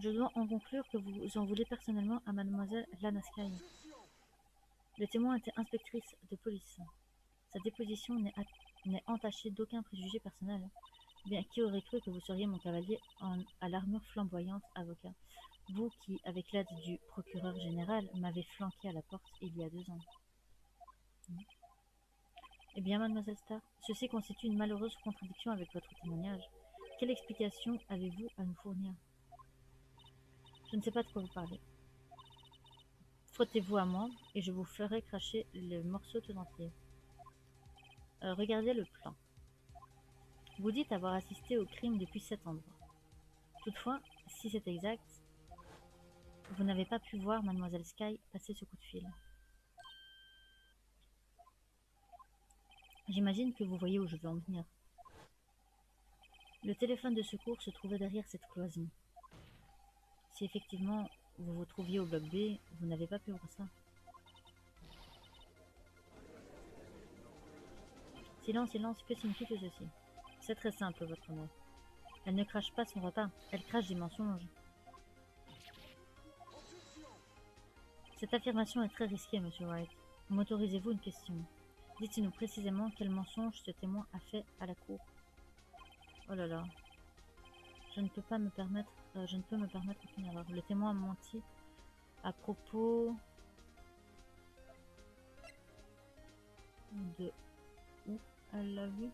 A: Je dois en conclure que vous en voulez personnellement à mademoiselle Lana Sky. Le témoin était inspectrice de police. Sa déposition n'est entachée d'aucun préjugé personnel. Bien, qui aurait cru que vous seriez mon cavalier à l'armure flamboyante, avocat? Vous qui, avec l'aide du procureur général, m'avez flanqué à la porte il y a 2 ans. Eh bien, mademoiselle Star, ceci constitue une malheureuse contradiction avec votre témoignage. Quelle explication avez-vous à nous fournir? Je ne sais pas de quoi vous parlez. Frottez-vous à moi, et je vous ferai cracher le morceau tout entier. Regardez le plan. Vous dites avoir assisté au crime depuis cet endroit. Toutefois, si c'est exact, vous n'avez pas pu voir mademoiselle Sky passer ce coup de fil. J'imagine que vous voyez où je veux en venir. Le téléphone de secours se trouvait derrière cette cloison. Si effectivement vous vous trouviez au bloc B, vous n'avez pas pu voir ça. Silence, silence, que signifie tout ceci? C'est très simple, votre honneur. Elle ne crache pas son repas, elle crache des mensonges. Cette affirmation est très risquée, monsieur Wright. M'autorisez-vous une question? Dites-nous précisément quel mensonge ce témoin a fait à la cour. Oh là là. Je ne peux me permettre aucune erreur. Le témoin a menti à propos de où elle l'a vu.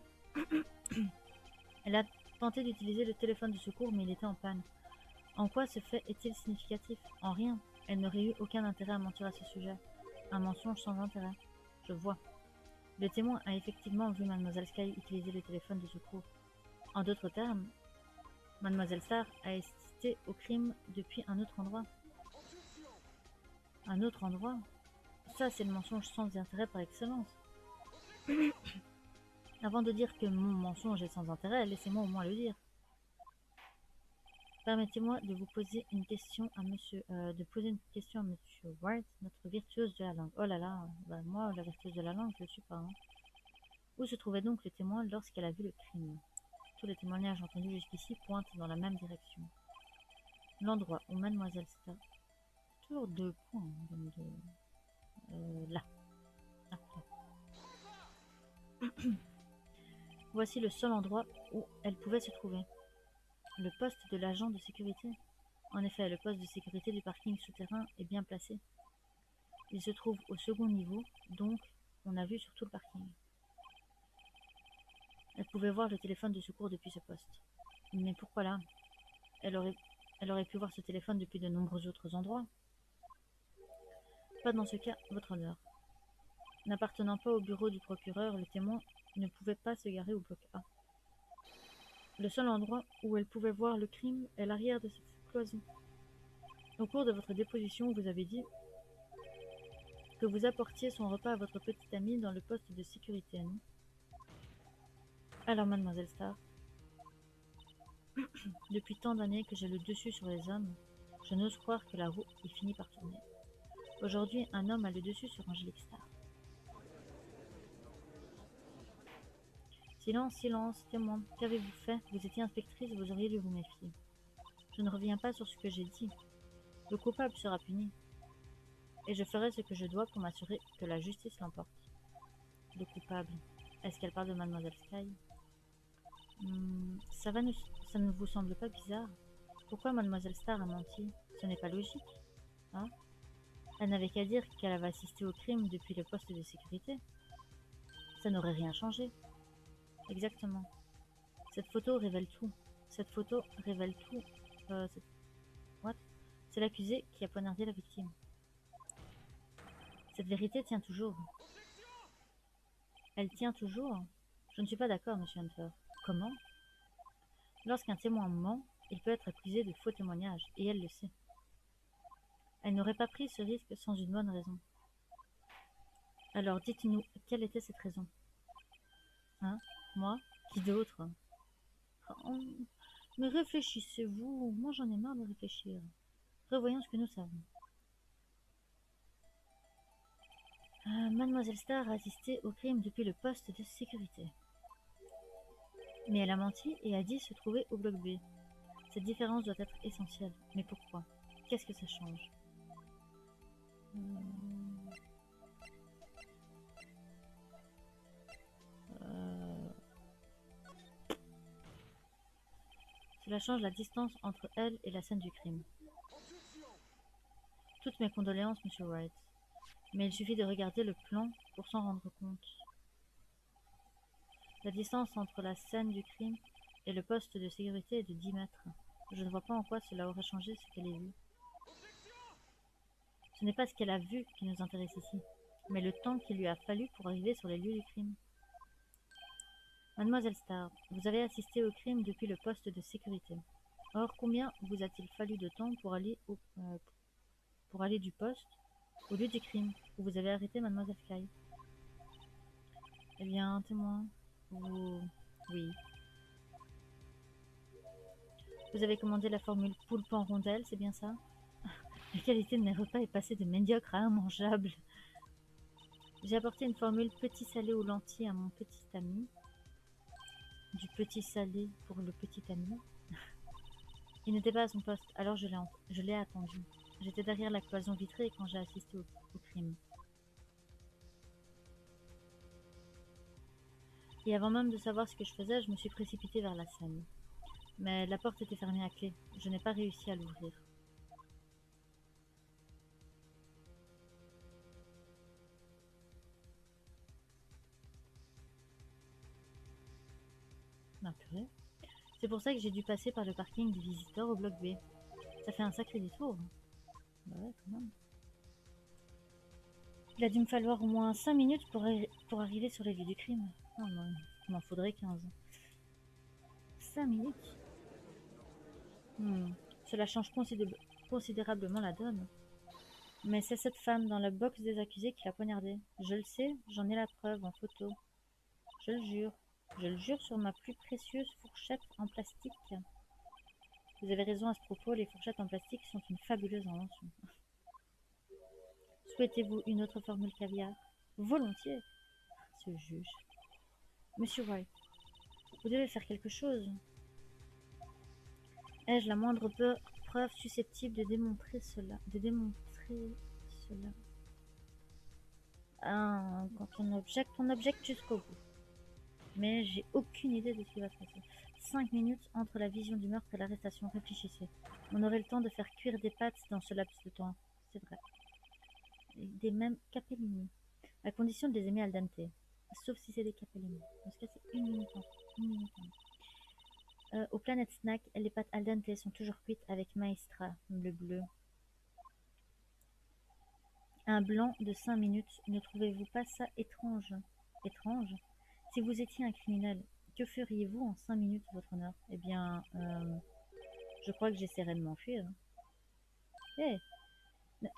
A: Elle a tenté d'utiliser le téléphone de secours, mais il était en panne. En quoi ce fait est-il significatif? En rien. Elle n'aurait eu aucun intérêt à mentir à ce sujet. Un mensonge sans intérêt. Je vois. Le témoin a effectivement vu mademoiselle Sky utiliser le téléphone de secours. En d'autres termes, Mademoiselle Starr a assisté au crime depuis un autre endroit. Un autre endroit? Ça, c'est le mensonge sans intérêt par excellence. Avant de dire que mon mensonge est sans intérêt, laissez-moi au moins le dire. Permettez-moi de vous poser une question à monsieur, White, notre virtuose de la langue. Oh là là, bah moi, la virtuose de la langue, je ne suis pas. Hein. Où se trouvait donc le témoin lorsqu'elle a vu le crime? Tous les témoignages entendus jusqu'ici pointent dans la même direction. L'endroit où Mademoiselle Starr... Toujours 2 points. Là. Ah, là. Voici le seul endroit où elle pouvait se trouver. Le poste de l'agent de sécurité. En effet, le poste de sécurité du parking souterrain est bien placé. Il se trouve au second niveau, donc on a vu sur tout le parking. Elle pouvait voir le téléphone de secours depuis ce poste. Mais pourquoi là? Elle aurait pu voir ce téléphone depuis de nombreux autres endroits. Pas dans ce cas, votre honneur. N'appartenant pas au bureau du procureur, le témoin ne pouvait pas se garer au bloc A. Le seul endroit où elle pouvait voir le crime est l'arrière de cette cloison. Au cours de votre déposition, vous avez dit que vous apportiez son repas à votre petite amie dans le poste de sécurité, non? Alors, mademoiselle Starr, depuis tant d'années que j'ai le dessus sur les hommes, je n'ose croire que la roue ait fini par tourner. Aujourd'hui, un homme a le dessus sur Angélique Starr. Silence, silence, témoin. Qu'avez-vous fait? Vous étiez inspectrice, vous auriez dû vous méfier. Je ne reviens pas sur ce que j'ai dit. Le coupable sera puni. Et je ferai ce que je dois pour m'assurer que la justice l'emporte. Le coupable. Est-ce qu'elle parle de Mademoiselle Sky? Ça ne vous semble pas bizarre? Pourquoi Mademoiselle Starr a menti? Ce n'est pas logique. Hein? Elle n'avait qu'à dire qu'elle avait assisté au crime depuis le poste de sécurité. Ça n'aurait rien changé. Exactement. Cette photo révèle tout. Cette photo révèle tout. What? C'est l'accusé qui a poignardé la victime. Cette vérité tient toujours. Elle tient toujours? Je ne suis pas d'accord, monsieur Hunter. Comment? Lorsqu'un témoin ment, il peut être accusé de faux témoignage, et elle le sait. Elle n'aurait pas pris ce risque sans une bonne raison. Alors dites-nous, quelle était cette raison? Hein? Moi? Qui d'autre? Oh, mais réfléchissez-vous, moi j'en ai marre de réfléchir. Revoyons ce que nous savons. Mademoiselle Starr a assisté au crime depuis le poste de sécurité. Mais elle a menti et a dit se trouver au bloc B. Cette différence doit être essentielle. Mais pourquoi? Qu'est-ce que ça change? Cela change la distance entre elle et la scène du crime. Toutes mes condoléances, monsieur Wright. Mais il suffit de regarder le plan pour s'en rendre compte. La distance entre la scène du crime et le poste de sécurité est de 10 mètres. Je ne vois pas en quoi cela aurait changé ce qu'elle a vu. Ce n'est pas ce qu'elle a vu qui nous intéresse ici, mais le temps qu'il lui a fallu pour arriver sur les lieux du crime. Mademoiselle Starr, vous avez assisté au crime depuis le poste de sécurité. Or, combien vous a-t-il fallu de temps pour aller du poste au lieu du crime où vous avez arrêté Mademoiselle Sky? Eh bien, témoin, oui. Vous avez commandé la formule poulpe en rondelle, c'est bien ça? La qualité de mes repas est passée de médiocre à immangeable. J'ai apporté une formule petit salé aux lentilles à mon petit ami. Du petit salé pour le petit ami. Il n'était pas à son poste, alors je l'ai attendu. J'étais derrière la cloison vitrée quand j'ai assisté au crime. Et avant même de savoir ce que je faisais, je me suis précipitée vers la scène. Mais la porte était fermée à clé. Je n'ai pas réussi à l'ouvrir. Ah, purée. C'est pour ça que j'ai dû passer par le parking du visiteur au bloc B. Ça fait un sacré détour. Bah ouais, quand même. Il a dû me falloir au moins 5 minutes pour arriver sur les lieux du crime. Ah, il m'en faudrait 15. 5 minutes? Cela change considérablement la donne. Mais c'est cette femme dans la box des accusés qui l'a poignardé. Je le sais, j'en ai la preuve en photo. Je le jure. Je le jure sur ma plus précieuse fourchette en plastique. Vous avez raison à ce propos, les fourchettes en plastique sont une fabuleuse invention. Souhaitez-vous une autre formule caviar? Volontiers. Ce juge. Monsieur White, vous devez faire quelque chose. Ai-je la moindre preuve susceptible de démontrer cela? Ah, quand on objecte jusqu'au bout. Mais j'ai aucune idée de ce qui va se passer. 5 minutes entre la vision du meurtre et l'arrestation. Réfléchissez. On aurait le temps de faire cuire des pâtes dans ce laps de temps. C'est vrai. Des mêmes capellini. À condition de les aimer al dente. Sauf si c'est des capellini. Dans ce cas, c'est une minute. Au Planet Snack, les pâtes al dente sont toujours cuites avec Maestra, le bleu. Un blanc de 5 minutes, ne trouvez-vous pas ça étrange? Étrange? Si vous étiez un criminel, que feriez-vous en 5 minutes, votre honneur? Eh bien, je crois que j'essaierai de m'enfuir. Hé,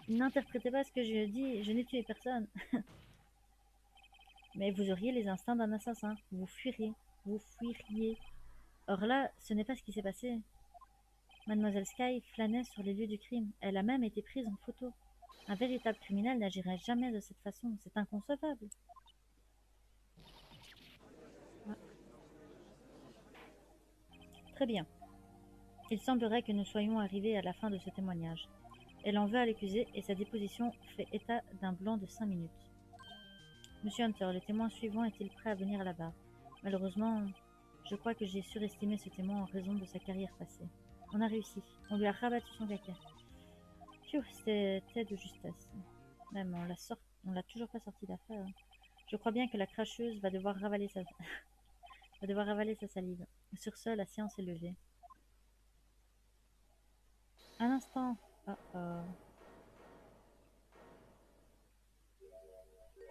A: n'interprétez pas ce que je dis, je n'ai tué personne. Mais vous auriez les instincts d'un assassin, vous fuiriez. Or là, ce n'est pas ce qui s'est passé. Mademoiselle Sky flânait sur les lieux du crime, elle a même été prise en photo. Un véritable criminel n'agirait jamais de cette façon, c'est inconcevable. Très bien. Il semblerait que nous soyons arrivés à la fin de ce témoignage. Elle en veut à l'accusé et sa déposition fait état d'un blanc de 5 minutes. Monsieur Hunter, le témoin suivant est-il prêt à venir à la barre? Malheureusement, je crois que j'ai surestimé ce témoin en raison de sa carrière passée. On a réussi. On lui a rabattu son caca. Phew, c'était de justesse. Même, on l'a toujours pas sorti d'affaire. Je crois bien que la cracheuse va devoir ravaler sa... salive. Sur ce, la séance est levée. Un instant.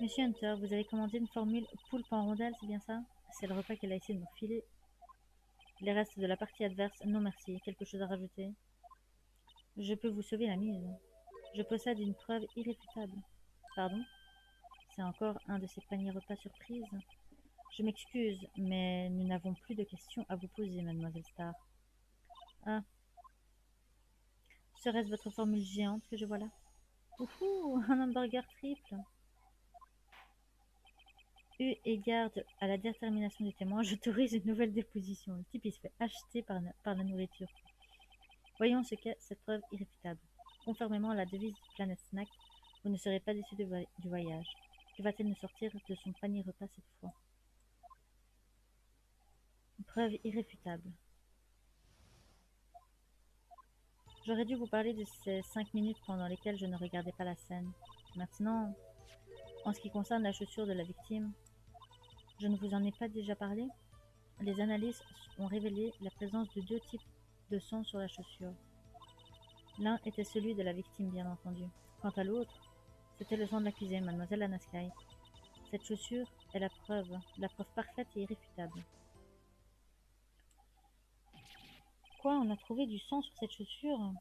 A: Monsieur Hunter, vous avez commandé une formule poulpe en rondelle, c'est bien ça? C'est le repas qu'elle a essayé de me refiler. Les restes de la partie adverse, non merci. Quelque chose à rajouter? Je peux vous sauver la mise. Je possède une preuve irréfutable. Pardon? C'est encore un de ces paniers repas surprises. Je m'excuse, mais nous n'avons plus de questions à vous poser, mademoiselle Starr. Ah. Serait-ce votre formule géante que je vois là? Ouhou, un hamburger triple. Eu égard à la détermination du témoin, j'autorise une nouvelle déposition. Le type, il se fait acheter par la nourriture. Voyons ce qu'est cette preuve irréfutable. Conformément à la devise du Planet Snack, vous ne serez pas déçu du voyage. Que va-t-elle nous sortir de son panier repas cette fois? Une preuve irréfutable. J'aurais dû vous parler de ces 5 minutes pendant lesquelles je ne regardais pas la scène. Maintenant, en ce qui concerne la chaussure de la victime, je ne vous en ai pas déjà parlé? Les analyses ont révélé la présence de 2 types de sang sur la chaussure. L'un était celui de la victime, bien entendu. Quant à l'autre, c'était le sang de l'accusée, mademoiselle Anna Sky. Cette chaussure est la preuve parfaite et irréfutable. Quoi, on a trouvé du sang sur cette chaussure?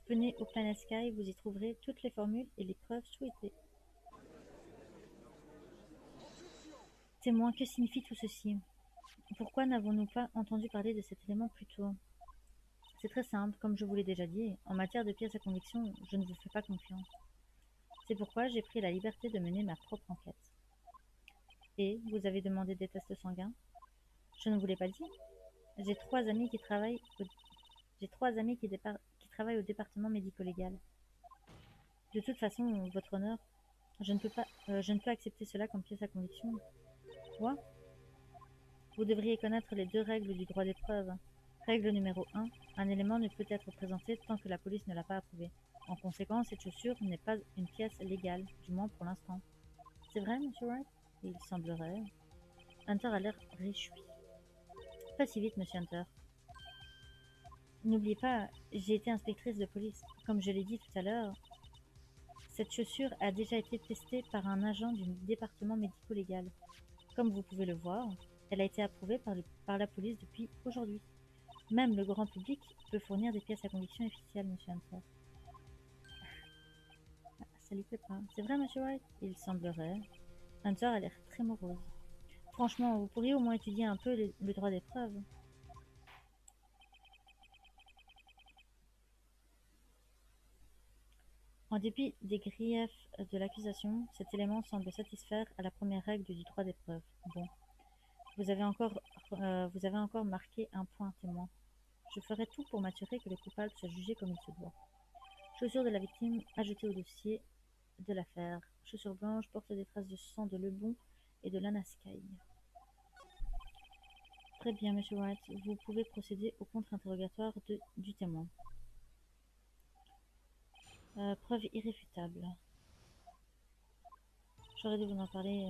A: Venez au Planet Sky, vous y trouverez toutes les formules et les preuves souhaitées. Témoin, que signifie tout ceci? Pourquoi n'avons-nous pas entendu parler de cet élément plus tôt? C'est très simple, comme je vous l'ai déjà dit, en matière de pièces à conviction, je ne vous fais pas confiance. C'est pourquoi j'ai pris la liberté de mener ma propre enquête. Et vous avez demandé des tests sanguins? Je ne vous l'ai pas dit. J'ai 3 amis qui travaillent au département médico-légal. De toute façon, votre honneur, je ne peux accepter cela comme pièce à conviction. Quoi? Vous devriez connaître les 2 règles du droit des preuves. Règle numéro 1. Un élément ne peut être présenté tant que la police ne l'a pas approuvé. En conséquence, cette chaussure n'est pas une pièce légale, du moins pour l'instant. C'est vrai, monsieur Wright? Il semblerait. Hunter a l'air réjoui. Pas si vite, monsieur Hunter. N'oubliez pas, j'ai été inspectrice de police. Comme je l'ai dit tout à l'heure, cette chaussure a déjà été testée par un agent du département médico-légal. Comme vous pouvez le voir, elle a été approuvée par la police depuis aujourd'hui. Même le grand public peut fournir des pièces à conviction officielles, monsieur Hunter. Ça lui plaît pas. C'est vrai, monsieur White? Il semblerait. Hunter a l'air très morose. Franchement, vous pourriez au moins étudier un peu le droit des preuves. En dépit des griefs de l'accusation, cet élément semble satisfaire à la première règle du droit des preuves. Bon. Vous avez encore marqué un point témoin. Je ferai tout pour m'assurer que le coupable soit jugé comme il se doit. Chaussures de la victime ajoutées au dossier de l'affaire. Chaussures blanches portent des traces de sang de Lebon et de Lana Sky. Très bien, monsieur White. Vous pouvez procéder au contre-interrogatoire du témoin. Preuve irréfutable. J'aurais dû vous en parler.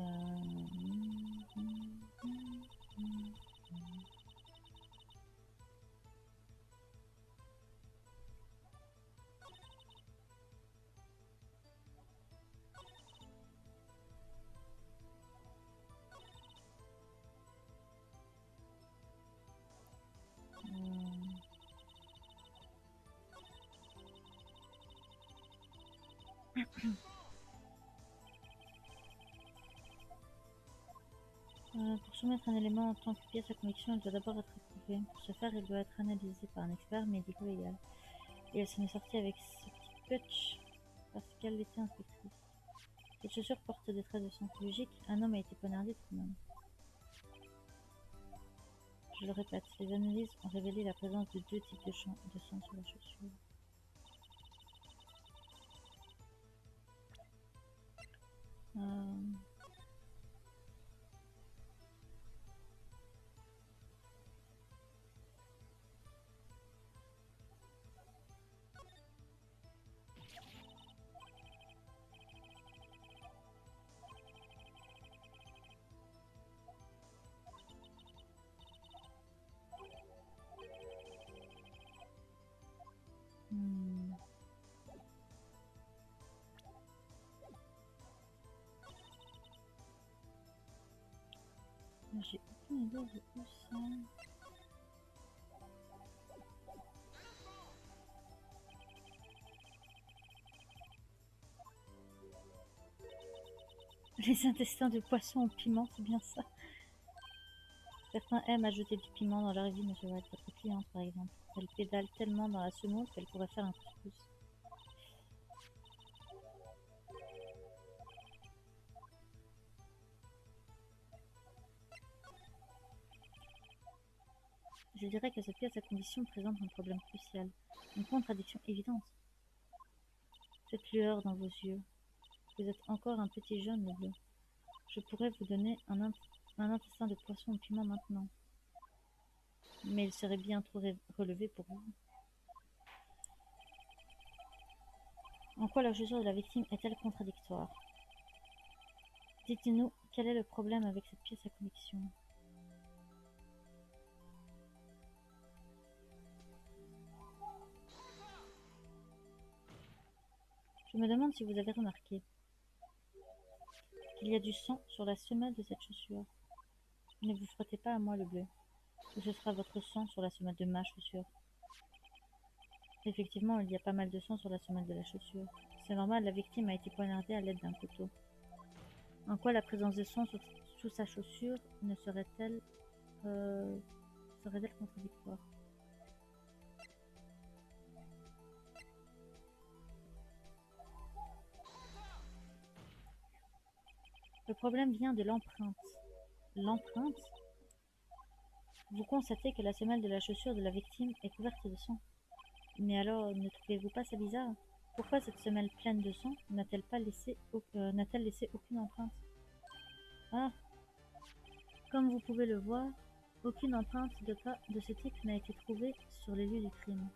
A: Pour soumettre un élément en tant que pièce à conviction, il doit d'abord être éprouvé. Pour ce faire, il doit être analysé par un expert médico-légal. Et elle s'en est sortie avec ce petit putsch parce qu'elle était inspectrice. Cette chaussure porte des traces de sang logique. Un homme a été poignardé tout de même. Je le répète, les analyses ont révélé la présence de deux types de sang sur la chaussure. J'ai aucune idée de où ça. Les intestins de poisson au piment, c'est bien ça. Certains aiment ajouter du piment dans leur vie, monsieur White, votre cliente par exemple. Elle pédale tellement dans la semoule qu'elle pourrait faire un couscous. Je dirais que cette pièce à condition présente un problème crucial, une contradiction évidente. Cette lueur dans vos yeux. Vous êtes encore un petit jeune, le bleu. Je pourrais vous donner un intestin de poisson au piment maintenant. Mais il serait bien trop relevé pour vous. En quoi la chaussure de la victime est-elle contradictoire? Dites-nous, quel est le problème avec cette pièce à conviction? Je me demande si vous avez remarqué qu'il y a du sang sur la semelle de cette chaussure. Ne vous frottez pas à moi, le bleu, ou ce sera votre sang sur la semelle de ma chaussure. Effectivement, il y a pas mal de sang sur la semelle de la chaussure. C'est normal, la victime a été poignardée à l'aide d'un couteau. En quoi la présence de sang sous sa chaussure ne serait-elle contradictoire? Le problème vient de l'empreinte. L'empreinte? Vous constatez que la semelle de la chaussure de la victime est couverte de sang. Mais alors, ne trouvez-vous pas ça bizarre? Pourquoi cette semelle pleine de sang n'a-t-elle laissé aucune empreinte? Ah, comme vous pouvez le voir, aucune empreinte de pas de ce type n'a été trouvée sur les lieux du crime,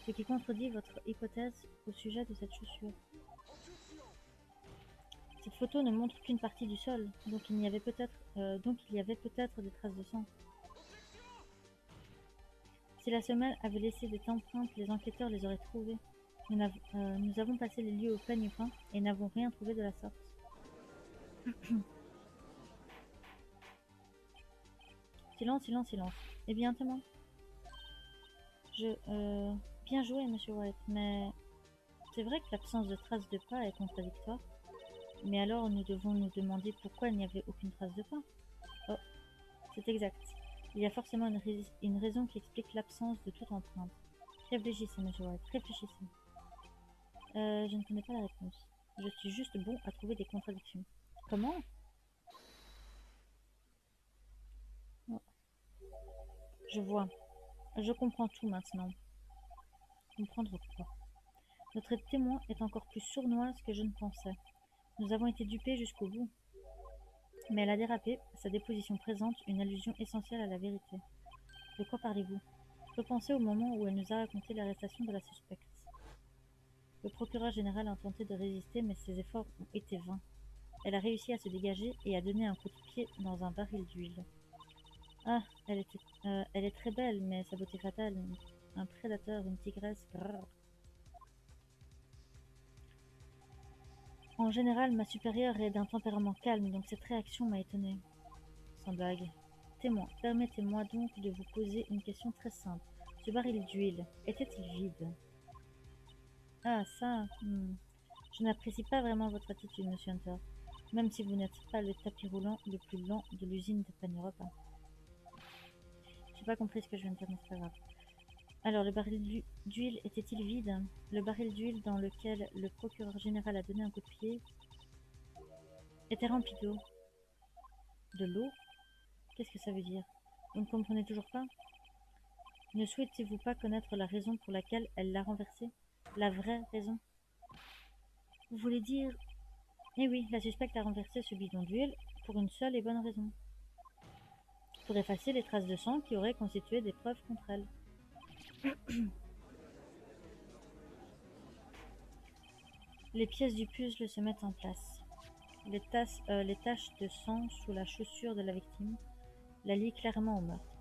A: ce qui contredit votre hypothèse au sujet de cette chaussure. Cette photo ne montre qu'une partie du sol, donc il y avait peut-être des traces de sang. Si la semelle avait laissé des empreintes, les enquêteurs les auraient trouvées. Nous avons passé les lieux au peigne fin et n'avons rien trouvé de la sorte. Silence, silence, silence. Eh bien, témoin. Bien joué, Monsieur White, mais c'est vrai que l'absence de traces de pas est contradictoire. Mais alors nous devons nous demander pourquoi il n'y avait aucune trace de pas. Oh, c'est exact. Il y a forcément une raison qui explique l'absence de toute empreinte. Réfléchissez, Monsieur White, réfléchissez. Je ne connais pas la réponse. Je suis juste bon à trouver des contradictions. Comment? Oh, je vois. Je comprends tout maintenant. Comprendre quoi? Notre témoin est encore plus sournoise que je ne pensais. Nous avons été dupés jusqu'au bout. Mais elle a dérapé, sa déposition présente une allusion essentielle à la vérité. De quoi parlez-vous? Repensez au moment où elle nous a raconté l'arrestation de la suspecte. Le procureur général a tenté de résister, mais ses efforts ont été vains. Elle a réussi à se dégager et a donné un coup de pied dans un baril d'huile. Ah, elle est très belle, mais sa beauté fatale, un prédateur, une tigresse, grrr. En général, ma supérieure est d'un tempérament calme, donc cette réaction m'a étonnée. Sans blague. Témoin, permettez-moi donc de vous poser une question très simple. Ce baril d'huile, était-il vide? Ah, ça, je n'apprécie pas vraiment votre attitude, monsieur Hunter. Même si vous n'êtes pas le tapis roulant le plus lent de l'usine de panier repas. J'ai pas compris ce que je viens de dire, mais c'est pas grave. Alors, le baril d'huile était-il vide? Le baril d'huile dans lequel le procureur général a donné un coup de pied était rempli d'eau. De l'eau? Qu'est-ce que ça veut dire? Vous ne comprenez toujours pas? Ne souhaitez-vous pas connaître la raison pour laquelle elle l'a renversé? La vraie raison? Vous voulez dire... Eh oui, la suspecte a renversé ce bidon d'huile pour une seule et bonne raison. Pour effacer les traces de sang qui auraient constitué des preuves contre elle. Les pièces du puzzle se mettent en place. Les taches de sang sous la chaussure de la victime la lient clairement au meurtre.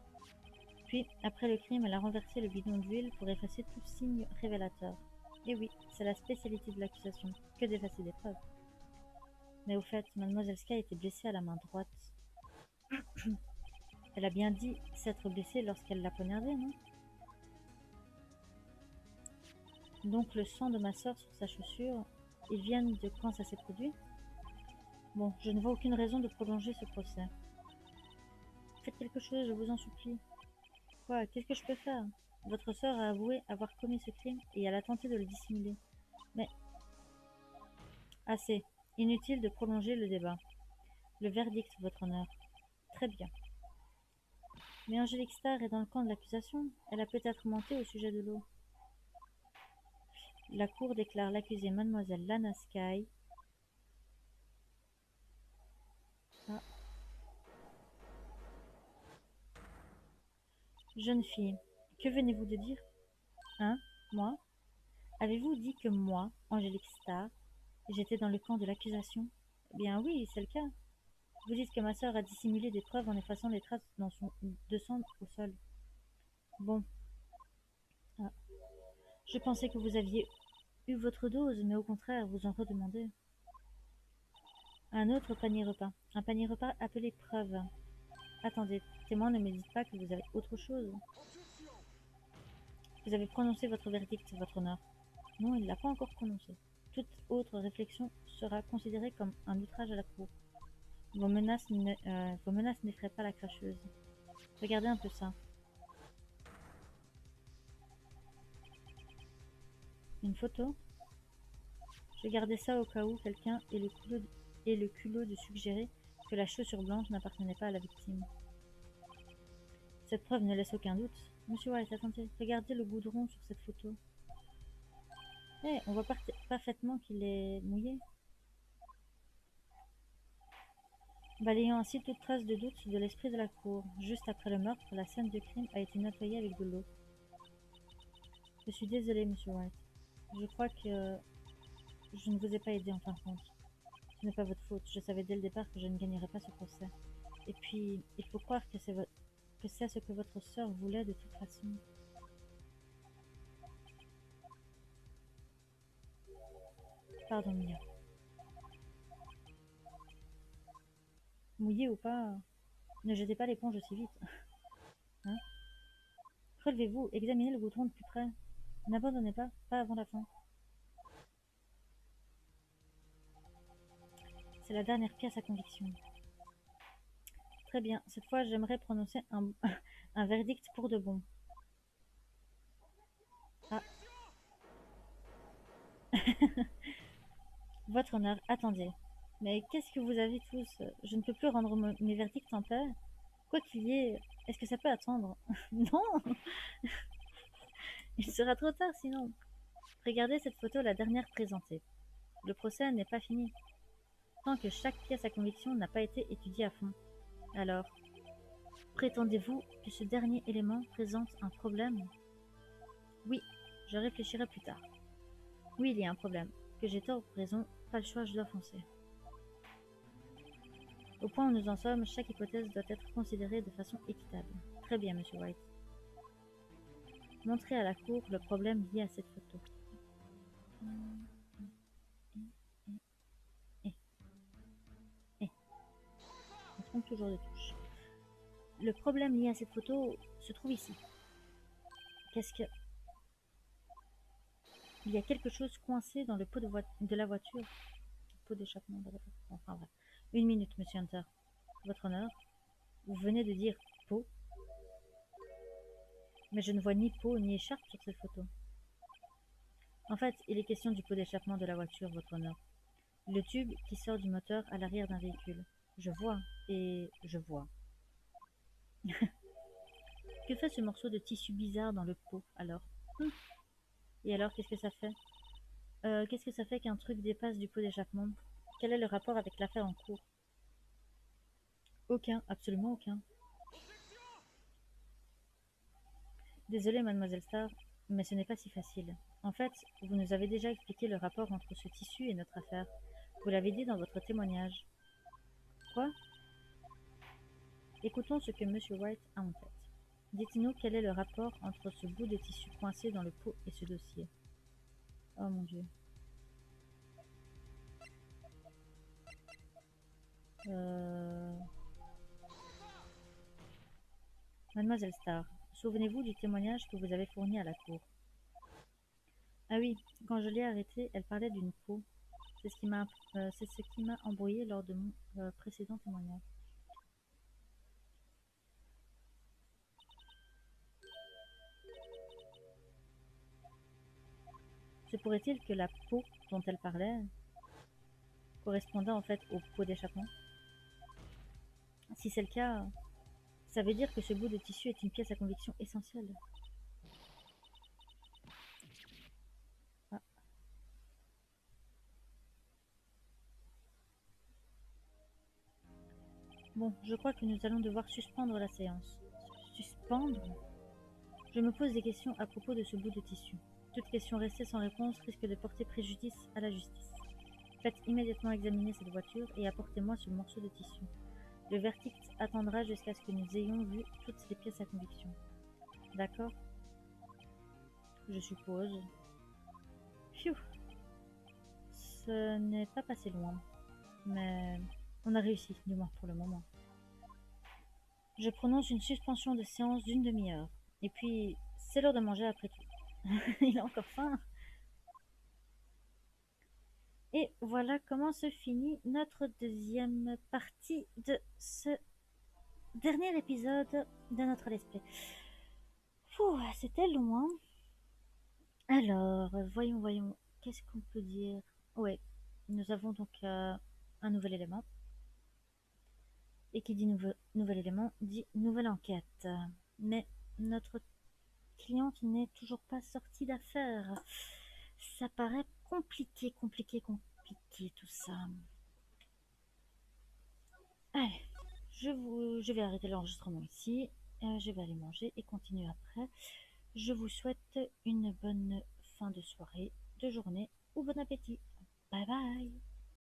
A: Puis, après le crime, elle a renversé le bidon d'huile pour effacer tout signe révélateur. Et oui, c'est la spécialité de l'accusation, que d'effacer des preuves. Mais au fait, Mademoiselle Sky était blessée à la main droite. Elle a bien dit s'être blessée lorsqu'elle l'a poignardée, non? Donc le sang de ma sœur sur sa chaussure, ils viennent de quand ça s'est produit? Bon, je ne vois aucune raison de prolonger ce procès. Faites quelque chose, je vous en supplie. Quoi? Qu'est-ce que je peux faire? Votre sœur a avoué avoir commis ce crime et elle a tenté de le dissimuler. Mais... Assez. Inutile de prolonger le débat. Le verdict, votre honneur. Très bien. Mais Angélique Starr est dans le camp de l'accusation. Elle a peut-être menti au sujet de l'eau. La cour déclare l'accusée Mademoiselle Lana Sky. Ah. Jeune fille, que venez-vous de dire? Hein? Moi? Avez-vous dit que moi, Angélique Starr, j'étais dans le camp de l'accusation? Eh bien oui, c'est le cas. Vous dites que ma sœur a dissimulé des preuves en effaçant les traces de sang au sol. Bon. Ah. Je pensais que vous aviez eu votre dose, mais au contraire, vous en redemandez. Un autre panier repas. Un panier repas appelé preuve. Attendez, témoin, ne me dites pas que vous avez autre chose. Vous avez prononcé votre verdict, votre honneur. Non, il ne l'a pas encore prononcé. Toute autre réflexion sera considérée comme un outrage à la cour. Vos menaces n'effraient pas la cracheuse. Regardez un peu ça. Une photo? Je gardais ça au cas où quelqu'un ait le culot de suggérer que la chaussure blanche n'appartenait pas à la victime. Cette preuve ne laisse aucun doute. Monsieur White, attendez, regardez le goudron sur cette photo. Eh, on voit parfaitement qu'il est mouillé. Balayant ainsi toute trace de doute de l'esprit de la cour. Juste après le meurtre, la scène de crime a été nettoyée avec de l'eau. Je suis désolée, Monsieur White. Je crois que je ne vous ai pas aidé en fin de compte. Ce n'est pas votre faute. Je savais dès le départ que je ne gagnerais pas ce procès. Et puis, il faut croire que c'est ce que votre sœur voulait de toute façon. Pardon, Mia. Mouillé ou pas, ne jetez pas l'éponge aussi vite. Hein? Relevez-vous, examinez le goudron de plus près. N'abandonnez pas, pas avant la fin. C'est la dernière pièce à conviction. Très bien, cette fois j'aimerais prononcer un verdict pour de bon. Ah. Votre honneur, attendez. Mais qu'est-ce que vous avez tous? Je ne peux plus rendre mes verdicts en paix. Quoi qu'il y ait, est-ce que ça peut attendre? Non. Il sera trop tard sinon. Regardez cette photo, la dernière présentée. Le procès n'est pas fini, tant que chaque pièce à conviction n'a pas été étudiée à fond. Alors, prétendez-vous que ce dernier élément présente un problème? Oui, je réfléchirai plus tard. Oui, il y a un problème. Que j'ai tort ou raison, pas le choix, je dois foncer. Au point où nous en sommes, chaque hypothèse doit être considérée de façon équitable. Très bien, Monsieur White. Montrez à la cour le problème lié à cette photo. On se trompe toujours de touche. Le problème lié à cette photo se trouve ici. Qu'est-ce que... Il y a quelque chose coincé dans le pot de la voiture. Le pot d'échappement de la voiture. Enfin bref. Une minute, Monsieur Hunter. Votre honneur. Vous venez de dire pot. Mais je ne vois ni pot ni écharpe sur cette photo. En fait, il est question du pot d'échappement de la voiture, votre honneur. Le tube qui sort du moteur à l'arrière d'un véhicule. Je vois, et je vois. Que fait ce morceau de tissu bizarre dans le pot, alors? Et alors, qu'est-ce que ça fait? Qu'est-ce que ça fait qu'un truc dépasse du pot d'échappement? Quel est le rapport avec l'affaire en cours? Aucun, absolument aucun. Désolée, mademoiselle Starr, mais ce n'est pas si facile. En fait, vous nous avez déjà expliqué le rapport entre ce tissu et notre affaire. Vous l'avez dit dans votre témoignage. Quoi? Écoutons ce que Monsieur White a en tête. Dites-nous quel est le rapport entre ce bout de tissu coincé dans le pot et ce dossier. Oh mon Dieu. Mademoiselle Starr, souvenez-vous du témoignage que vous avez fourni à la cour. Ah oui, quand je l'ai arrêtée, elle parlait d'une peau. C'est ce qui m'a embrouillé lors de mon précédent témoignage. Se pourrait-il que la peau dont elle parlait correspondait en fait au pot d'échappement? Si c'est le cas, ça veut dire que ce bout de tissu est une pièce à conviction essentielle. Ah. Bon, je crois que nous allons devoir suspendre la séance. Suspendre? Je me pose des questions à propos de ce bout de tissu. Toute question restée sans réponse risque de porter préjudice à la justice. Faites immédiatement examiner cette voiture et apportez-moi ce morceau de tissu. Le verdict attendra jusqu'à ce que nous ayons vu toutes les pièces à conviction. D'accord? Je suppose. Phew! Ce n'est pas passé loin. Mais on a réussi, du moins pour le moment. Je prononce une suspension de séance d'une demi-heure. Et puis, c'est l'heure de manger après tout. Il a encore faim. Et voilà comment se finit notre deuxième partie de ce dernier épisode de notre let's play. C'était loin. Alors, voyons. Qu'est-ce qu'on peut dire? Ouais, nous avons donc un nouvel élément. Et qui dit nouvel élément dit nouvelle enquête. Mais notre cliente n'est toujours pas sortie d'affaire. Ça paraît compliqué tout ça. Allez, je vais arrêter l'enregistrement ici. Je vais aller manger et continuer après. Je vous souhaite une bonne fin de soirée, de journée ou bon appétit. Bye bye.